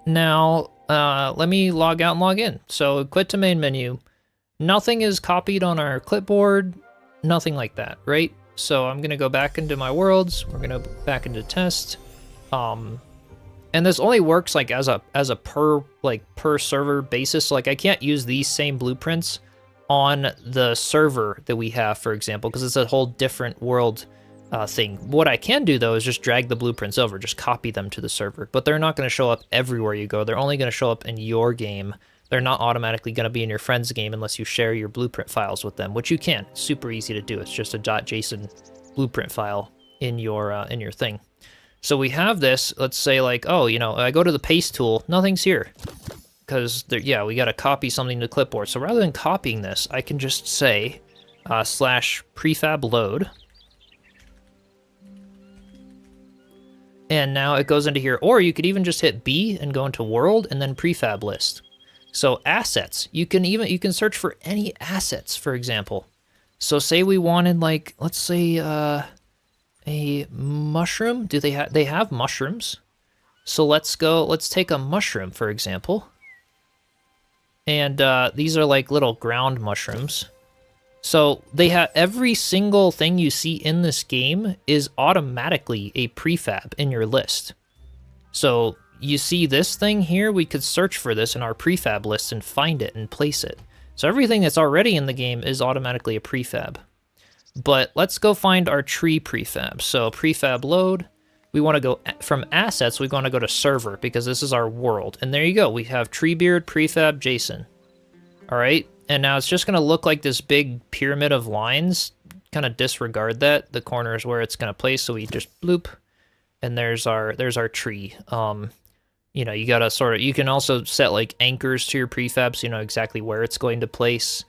Now let me log out and log in. So quit to main menu. Nothing is copied on our clipboard. Nothing like that, right? So I'm gonna go back into my worlds. We're gonna back into test. And this only works like as a per server basis. So, like, I can't use these same blueprints on the server that we have, for example, because it's a whole different world thing. What I can do though is just drag the blueprints over, just copy them to the server, but they're not going to show up everywhere you go. They're only going to show up in your game. They're not automatically going to be in your friend's game unless you share your blueprint files with them, which you can. It's super easy to do. It's just a .json blueprint file in your thing. So we have this, let's say, like, oh, you know, I go to the paste tool, nothing's here. Because, yeah, we got to copy something to clipboard. So rather than copying this, I can just say / prefab load. And now it goes into here. Or you could even just hit B and go into world and then prefab list. So assets, you can search for any assets, for example. So say we wanted, like, let's say, a mushroom. Do they have mushrooms? So let's take a mushroom, for example. And these are like little ground mushrooms. So they have every single thing you see in this game is automatically a prefab in your list. So you see this thing here, we could search for this in our prefab list and find it and place it. So everything that's already in the game is automatically a prefab. But let's go find our tree prefab. So prefab load, we want to go from assets, we want to go to server because this is our world. And there you go, we have Treebeard prefab JSON. All right, and now it's just going to look like this big pyramid of lines kind of disregard that. The corner is where it's going to place, so we just bloop, and there's our tree. You know, you gotta sort of, you can also set like anchors to your prefab so you know exactly where it's going to place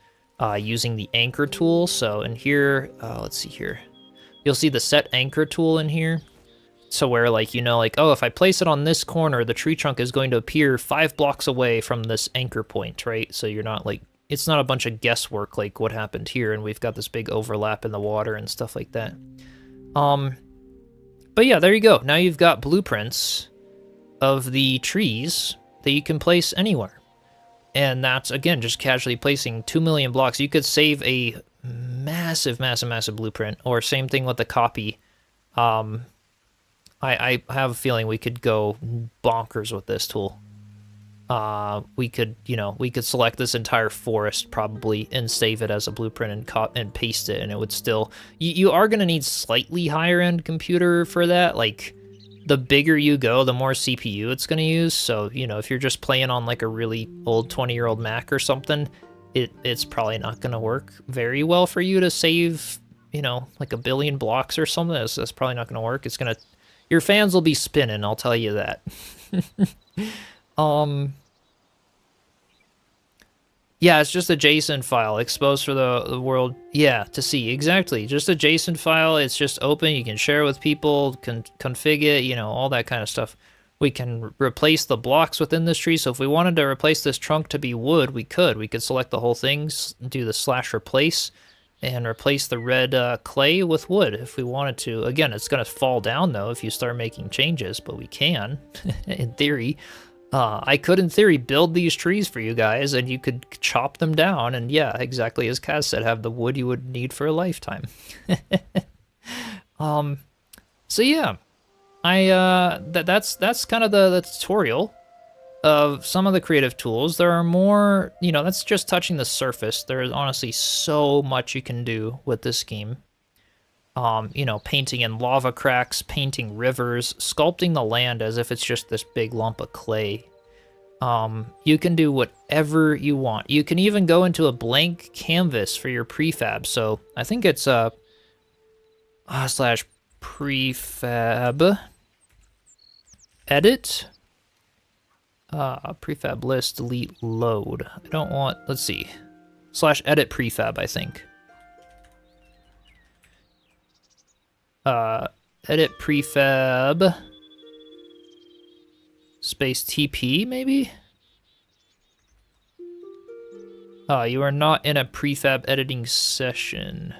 using the anchor tool. So in here, let's see here, you'll see the set anchor tool in here. So where like, you know, like, oh, if I place it on this corner, the tree trunk is going to appear 5 blocks away from this anchor point, right? So you're not like, it's not a bunch of guesswork like what happened here, and we've got this big overlap in the water and stuff like that. But yeah, there you go. Now you've got blueprints of the trees that you can place anywhere. And that's, again, just casually placing 2 million blocks. You could save a massive, massive, massive blueprint, or same thing with the copy. I have a feeling we could go bonkers with this tool. We could, you know, we could select this entire forest probably and save it as a blueprint and paste it, and it would still... You are going to need slightly higher end computer for that. Like, the bigger you go, the more CPU it's going to use. So, you know, if you're just playing on like a really old 20-year-old Mac or something, it's probably not going to work very well for you to save, you know, like 1 billion blocks or something. That's probably not going to work. It's going to... Your fans will be spinning, I'll tell you that. Yeah, it's just a JSON file exposed for the world, yeah, to see. Exactly, just a JSON file. It's just open. You can share with people, can configure it, you know, all that kind of stuff. We can replace the blocks within this tree. So if we wanted to replace this trunk to be wood, we could. We could select the whole thing, do the /replace, and replace the red clay with wood if we wanted to. Again, it's going to fall down, though, if you start making changes, but we can, in theory. I could, in theory, build these trees for you guys, and you could chop them down, and yeah, exactly as Kaz said, have the wood you would need for a lifetime. So yeah, that's kind of the tutorial of some of the creative tools. There are more, you know, that's just touching the surface. There is honestly so much you can do with this game. You know, painting in lava cracks, painting rivers, sculpting the land as if it's just this big lump of clay. You can do whatever you want. You can even go into a blank canvas for your prefab. So I think it's /prefab edit, prefab list, delete, load. I don't want, let's see, /edit prefab, I think. Edit prefab space TP, maybe? You are not in a prefab editing session.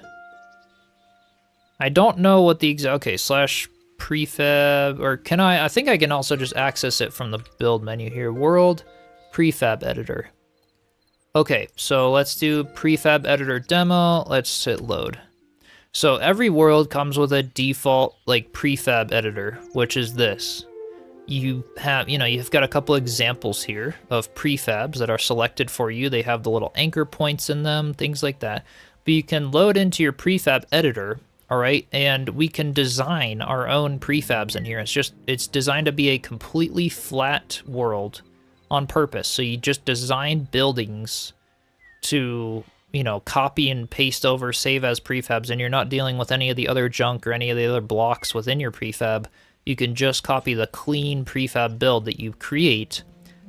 I don't know what the exact... Okay, /prefab, or can I think I can also just access it from the build menu here. World prefab editor. Okay, so let's do prefab editor demo. Let's hit load. So every world comes with a default like prefab editor, which is this. You have, you know, you've got a couple examples here of prefabs that are selected for you. They have the little anchor points in them, things like that. But you can load into your prefab editor, all right, and we can design our own prefabs in here. It's designed to be a completely flat world on purpose. So you just design buildings to, you know, copy and paste over, save as prefabs, and you're not dealing with any of the other junk or any of the other blocks within your prefab. You can just copy the clean prefab build that you create,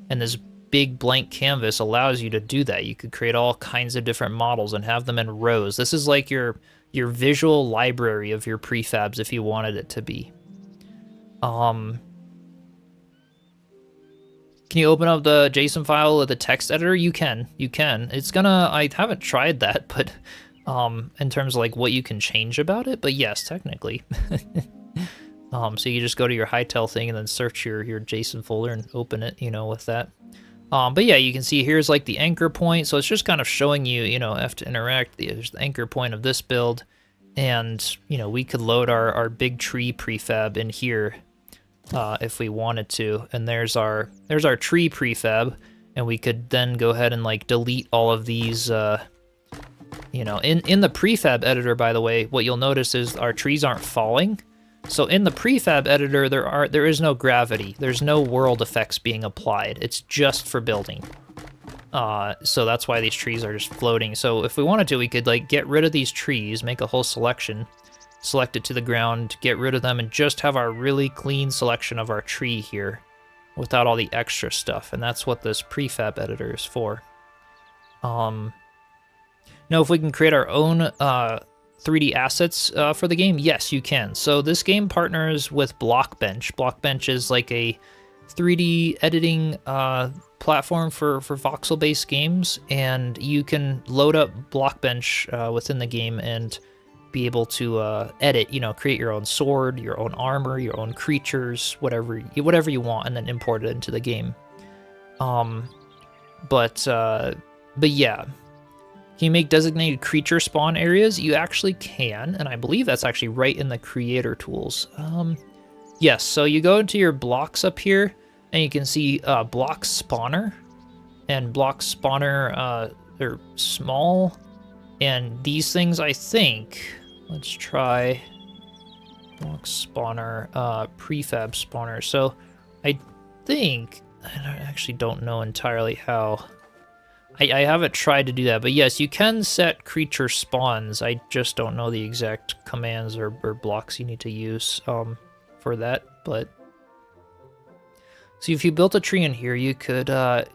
and this big blank canvas allows you to do that. You could create all kinds of different models and have them in rows. This is like your visual library of your prefabs if you wanted it to be. Can you open up the JSON file with the text editor? You can. It's gonna... I haven't tried that, but in terms of like what you can change about it, but yes, technically. So you just go to your Hytale thing and then search your JSON folder and open it, you know, with that. But yeah, you can see here's like the anchor point, so it's just kind of showing you, you know, have to interact. There's the anchor point of this build, and you know, we could load our big tree prefab in here. If we wanted to, and there's our tree prefab, and we could then go ahead and like delete all of these, you know, in the prefab editor, by the way, what you'll notice is our trees aren't falling. So in the prefab editor, there is no gravity, there's no world effects being applied, it's just for building. So that's why these trees are just floating. So if we wanted to, we could like get rid of these trees, make a whole selection, select it to the ground, get rid of them, and just have our really clean selection of our tree here without all the extra stuff. And that's what this prefab editor is for. Now, if we can create our own 3D assets for the game, yes, you can. So this game partners with Blockbench. Blockbench is like a 3D editing platform for voxel-based games, and you can load up Blockbench within the game and be able to edit, create your own sword, your own armor, your own creatures, whatever you want, and then import it into the game. But yeah. Can you make designated creature spawn areas? You actually can, and I believe that's actually right in the creator tools. Yes, so you go into your blocks up here, and you can see block spawner, and block spawner, they're small, and these things, I think, let's try block spawner, prefab spawner. So I think, I actually don't know entirely how. I haven't tried to do that, but yes, you can set creature spawns. I just don't know the exact commands or blocks you need to use for that. But so if you built a tree in here, you could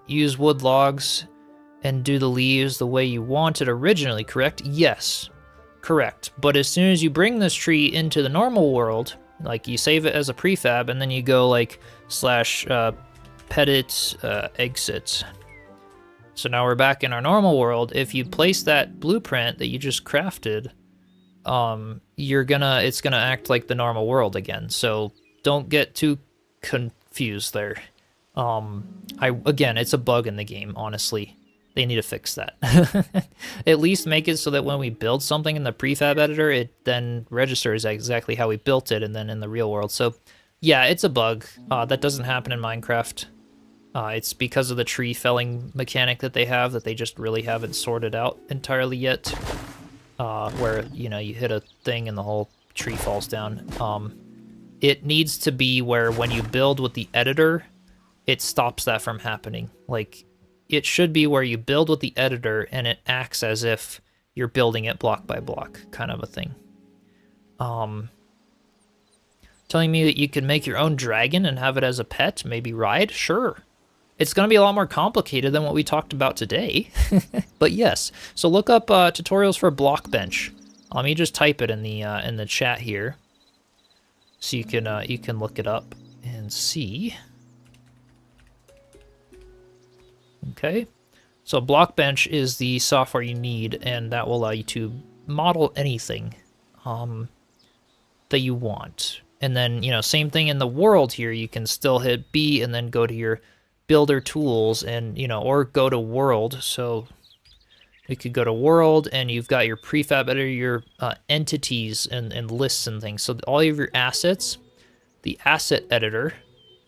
use wood logs and do the leaves the way you wanted originally, correct? Yes, correct. But as soon as you bring this tree into the normal world, like you save it as a prefab, and then you go like /pedit exit. So now we're back in our normal world. If you place that blueprint that you just crafted, it's gonna act like the normal world again. So don't get too confused there. Again, it's a bug in the game, honestly. They need to fix that. At least make it so that when we build something in the prefab editor, it then registers exactly how we built it, and then in the real world. So yeah, it's a bug. That doesn't happen in Minecraft. It's because of the tree felling mechanic that they have that they just really haven't sorted out entirely yet. Where, you hit a thing and the whole tree falls down. It needs to be where when you build with the editor, it stops that from happening. Like, it should be where you build with the editor and it acts as if you're building it block by block, kind of a thing. Telling me that you can make your own dragon and have it as a pet, maybe ride? Sure. It's going to be a lot more complicated than what we talked about today, but yes. So look up tutorials for Blockbench. Let me just type it in the chat here, so you can look it up and see. Okay, so Blockbench is the software you need, and that will allow you to model anything that you want. And then same thing in the world here. You can still hit B and then go to your builder tools and or go to world. So we could go to world, and you've got your prefab editor, your entities and lists and things. So all of your assets, the asset editor.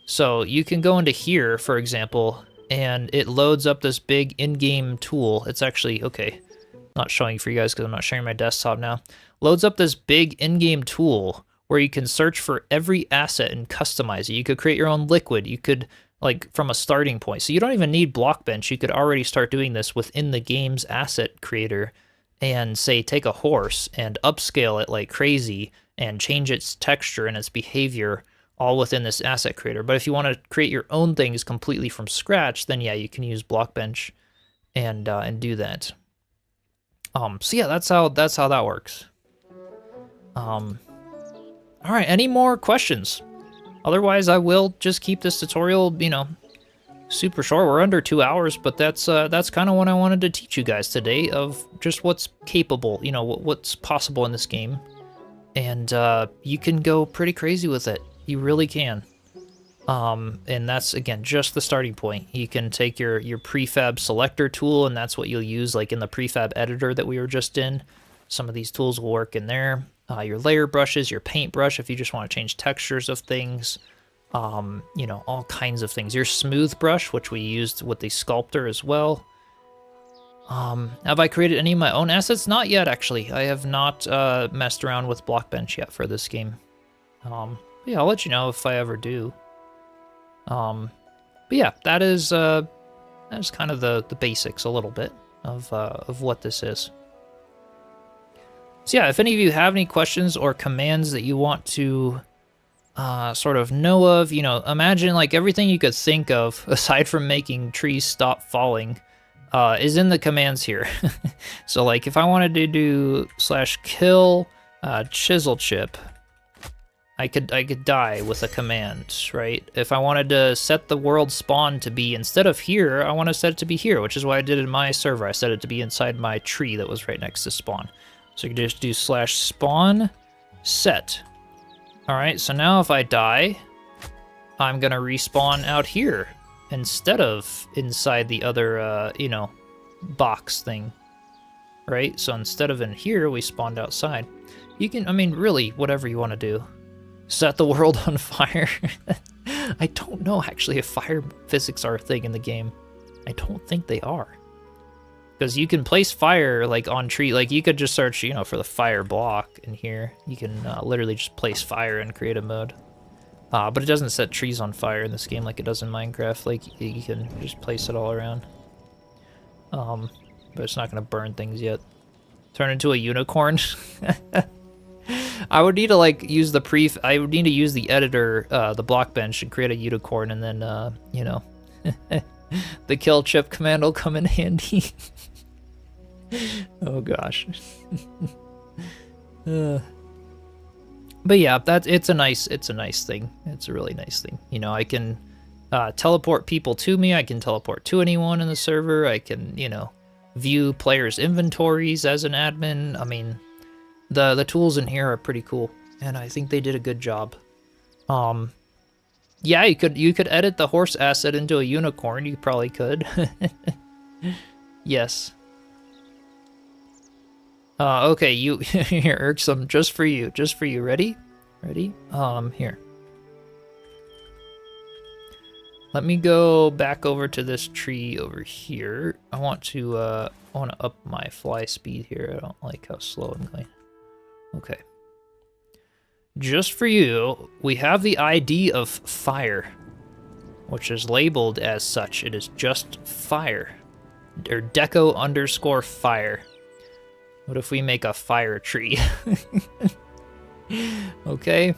So you can go into here, for example, and it loads up this big in-game tool. It's actually, okay, not showing for you guys because I'm not sharing my desktop now. Loads up this big in-game tool where you can search for every asset and customize it. You could create your own liquid. You could, like, from a starting point. So you don't even need Blockbench. You could already start doing this within the game's asset creator and say, take a horse and upscale it like crazy and change its texture and its behavior all within this asset creator. But if you want to create your own things completely from scratch, then yeah, you can use Blockbench and do that. So yeah, that's how that works. All right, any more questions? Otherwise, I will just keep this tutorial, super short. We're under 2 hours, but that's kind of what I wanted to teach you guys today, of just what's capable, what's possible in this game. And you can go pretty crazy with it. You really can. And that's, again, just the starting point. You can take your prefab selector tool, and that's what you'll use, like in the prefab editor that we were just in. Some of these tools will work in there. Your layer brushes, your paintbrush, if you just want to change textures of things, all kinds of things. Your smooth brush, which we used with the sculptor as well. Have I created any of my own assets? Not yet, actually. I have not messed around with Blockbench yet for this game. Yeah, I'll let you know if I ever do. But yeah, that is that's kind of the basics a little bit of what this is. So yeah, if any of you have any questions or commands that you want to sort of know of, you know, imagine like everything you could think of aside from making trees stop falling is in the commands here. So like if I wanted to do /kill Chiselchip, I could die with a command, right? If I wanted to set the world spawn to be instead of here, I want to set it to be here, which is what I did in my server. I set it to be inside my tree that was right next to spawn. So you can just do /spawn set. All right, so now if I die, I'm gonna respawn out here instead of inside the other, you know, box thing, right? So instead of in here, we spawned outside. You can, I mean, really, whatever you want to do. Set the world on fire. I don't know, actually, if fire physics are a thing in the game. I don't think they are. Because you can place fire, like, on tree. Like, you could just search, you know, for the fire block in here. You can literally just place fire in creative mode. But it doesn't set trees on fire in this game like it does in Minecraft. Like, you can just place it all around. But it's not going to burn things yet. Turn into a unicorn. I would need to like use the I would need to use the editor, the block bench, and create a unicorn, and then you know, the kill chip command will come in handy. Oh gosh. But yeah, it's a nice thing. It's a really nice thing. You know, I can teleport people to me. I can teleport to anyone in the server. I can, you know, view players' inventories as an admin. I mean, the tools in here are pretty cool, and I think they did a good job. Yeah, you could edit the horse asset into a unicorn. You probably could. Yes. Okay, here, Irksome, just for you. Ready? Here. Let me go back over to this tree over here. I want to up my fly speed here. I don't like how slow I'm going. Okay. Just for you, we have the ID of fire, which is labeled as such. It is just fire, or deco_fire. What if we make a fire tree? Okay.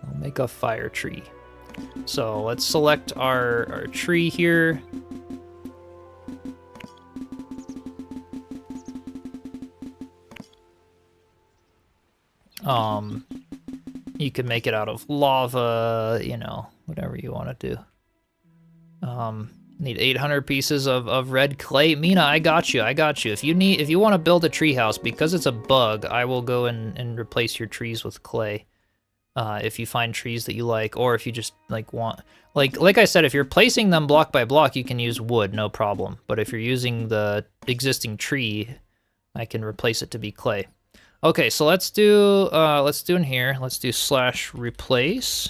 I'll make a fire tree. So let's select our tree here. You can make it out of lava, you know, whatever you want to do. Need 800 pieces of red clay. Mina, I got you. If you want to build a tree house, because it's a bug, I will go and replace your trees with clay. If you find trees that you like, or if you just like want, like I said, if you're placing them block by block, you can use wood, no problem. But if you're using the existing tree, I can replace it to be clay. Okay, so let's do in here. Let's do /replace.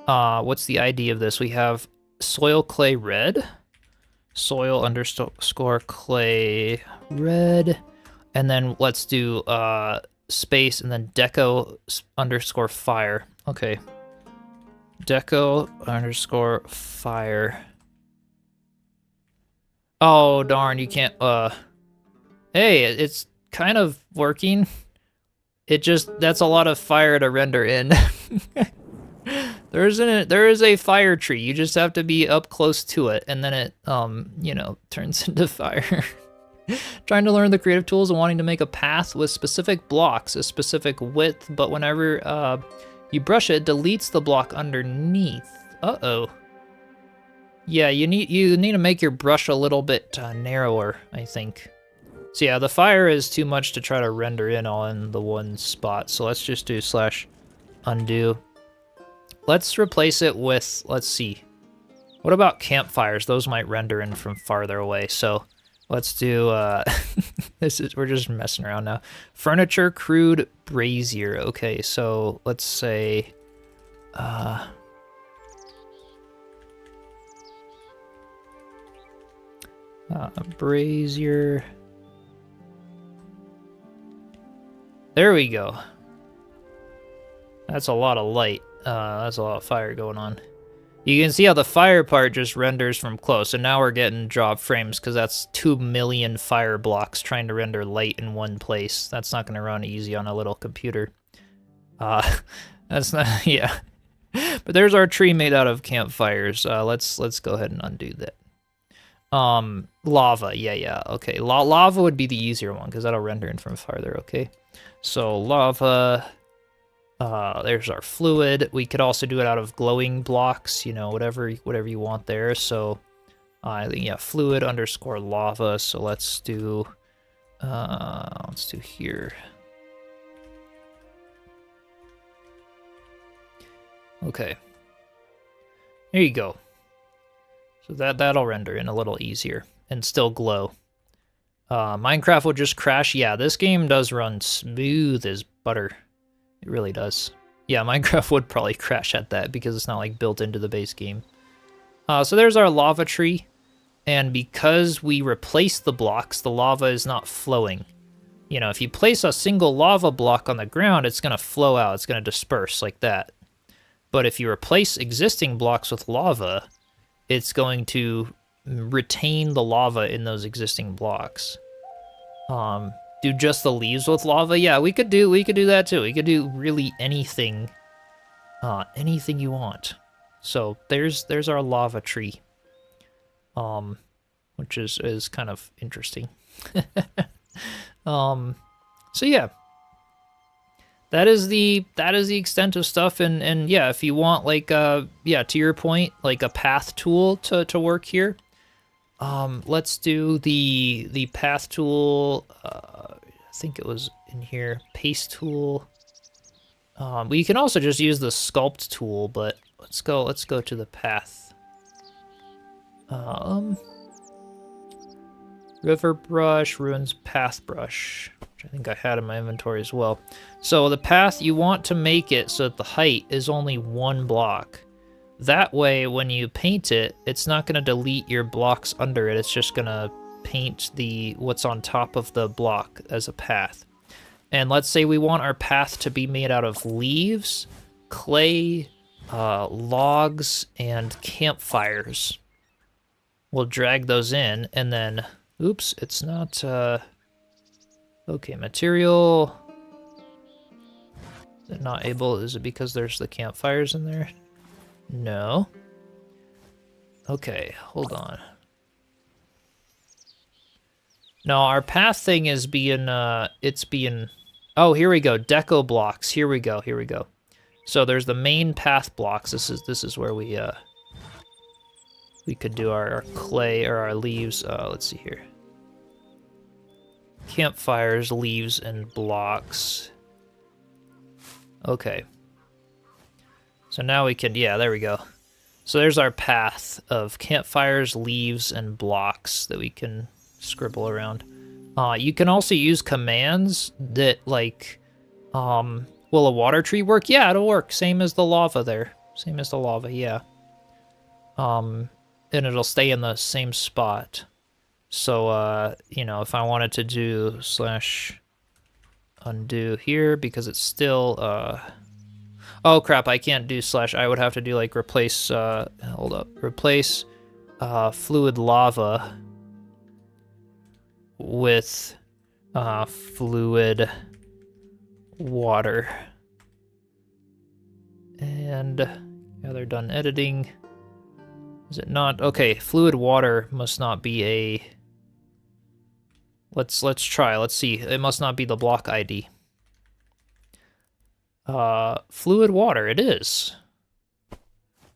What's the ID of this? We have soil clay red, soil_clay red, and then let's do space and then deco_fire. Okay, deco_fire. Oh darn, you can't. Hey, it's kind of working. That's a lot of fire to render in. There is a fire tree. You just have to be up close to it, and then it, you know, turns into fire. Trying to learn the creative tools and wanting to make a path with specific blocks, a specific width, but whenever you brush it, deletes the block underneath. Uh-oh. Yeah, you need to make your brush a little bit narrower, I think. So yeah, the fire is too much to try to render in all in the one spot. So let's just do /undo. Let's replace it with, let's see. What about campfires? Those might render in from farther away. So let's do, we're just messing around now. Furniture crude brazier. Okay, so let's say, brazier. There we go. That's a lot of light. That's a lot of fire going on. You can see how the fire part just renders from close, and now we're getting drop frames because that's 2 million fire blocks trying to render light in one place. That's not going to run easy on a little computer. That's not, yeah. But there's our tree made out of campfires. Let's go ahead and undo that. Lava, yeah, okay. Lava would be the easier one because that'll render in from farther, okay? So lava, there's our fluid. We could also do it out of glowing blocks, you know, whatever you want there. So, yeah, fluid underscore lava. So let's do here. Okay. There you go. So that'll render in a little easier and still glow. Minecraft will just crash. Yeah, this game does run smooth as butter. It really does. Yeah, Minecraft would probably crash at that because it's not like built into the base game. So there's our lava tree. And because we replaced the blocks, the lava is not flowing. You know, if you place a single lava block on the ground, it's going to flow out. It's going to disperse like that. But if you replace existing blocks with lava, it's going to retain the lava in those existing blocks. Do just the leaves with lava? Yeah, we could do that too. We could do really anything, anything you want. So there's our lava tree, which is kind of interesting. So yeah. That is the extent of stuff, and yeah, if you want like yeah, to your point, like a path tool to work here, let's do the path tool. I think it was in here, paste tool. But you can also just use the sculpt tool, but let's go to the path. River brush, ruins path brush, which I think I had in my inventory as well. So the path, you want to make it so that the height is only 1 block. That way, when you paint it, it's not going to delete your blocks under it. It's just going to paint what's on top of the block as a path. And let's say we want our path to be made out of leaves, clay, logs, and campfires. We'll drag those in, and then... Oops, it's not, okay, material. Is it not able, is it because there's the campfires in there? No. Okay, hold on. No, our path thing is being, it's being, oh, here we go, deco blocks, here we go. So there's the main path blocks, this is where we could do our clay, or our leaves, let's see here. Campfires, leaves, and blocks. Okay. So now we can, yeah, there we go. So there's our path of campfires, leaves, and blocks that we can scribble around. You can also use commands that, like, will a water tree work? Yeah, it'll work. Same as the lava there. Same as the lava, yeah. And it'll stay in the same spot. So, you know, if I wanted to do /undo here, because it's still, oh crap, I can't do / I would have to do like replace, hold up, replace, fluid lava with, fluid water. And, yeah, they're done editing. Is it not? Okay, fluid water must not be a... Let's try. Let's see. It must not be the block ID. Fluid water. It is.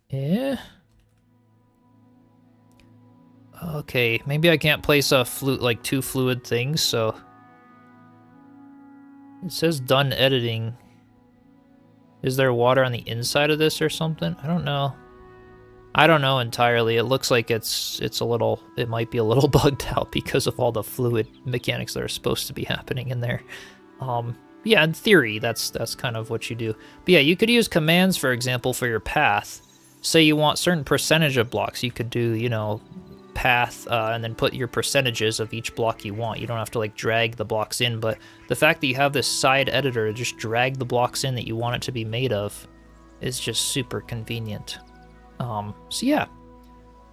Yeah. Okay, maybe I can't place a like 2 fluid things. So it says done editing. Is there water on the inside of this or something? I don't know. I don't know entirely. It looks like it might be a little bugged out because of all the fluid mechanics that are supposed to be happening in there. Yeah, in theory, that's kind of what you do. But yeah, you could use commands, for example, for your path. Say you want certain percentage of blocks, you could do, you know, path, and then put your percentages of each block you want. You don't have to like drag the blocks in, but the fact that you have this side editor to just drag the blocks in that you want it to be made of is just super convenient. So yeah,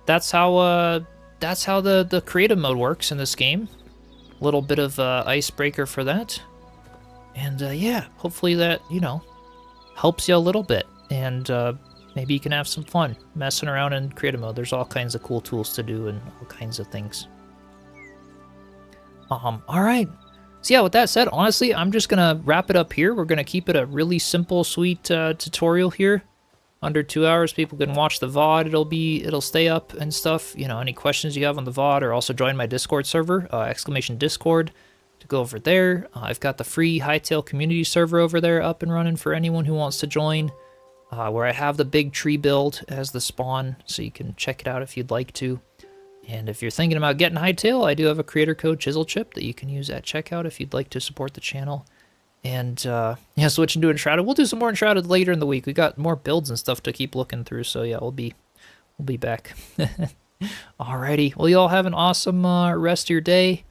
that's how the creative mode works in this game. A little bit of icebreaker for that. And yeah, hopefully that, you know, helps you a little bit. And maybe you can have some fun messing around in creative mode. There's all kinds of cool tools to do and all kinds of things. All right. So yeah, with that said, honestly, I'm just gonna wrap it up here. We're gonna keep it a really simple, sweet tutorial here. Under 2 hours, people can watch the VOD. It'll stay up and stuff. You know, any questions you have on the VOD, or also join my Discord server, !Discord, to go over there. I've got the free Hytale community server over there up and running for anyone who wants to join, where I have the big tree build as the spawn, so you can check it out if you'd like to. And if you're thinking about getting Hytale, I do have a creator code, Chiselchip, that you can use at checkout if you'd like to support the channel. And yeah, switching to Enshrouded. We'll do some more Enshrouded later in the week. We got more builds and stuff to keep looking through, so yeah, we'll be back. Alrighty, well, you all have an awesome rest of your day.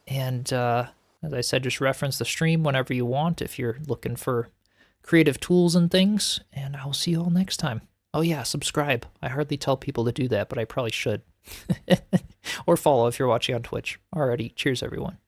And as I said, just reference the stream whenever you want if you're looking for creative tools and things. And I will see you all next time. Oh yeah, subscribe. I hardly tell people to do that, but I probably should. Or follow if you're watching on Twitch. Alrighty, cheers everyone.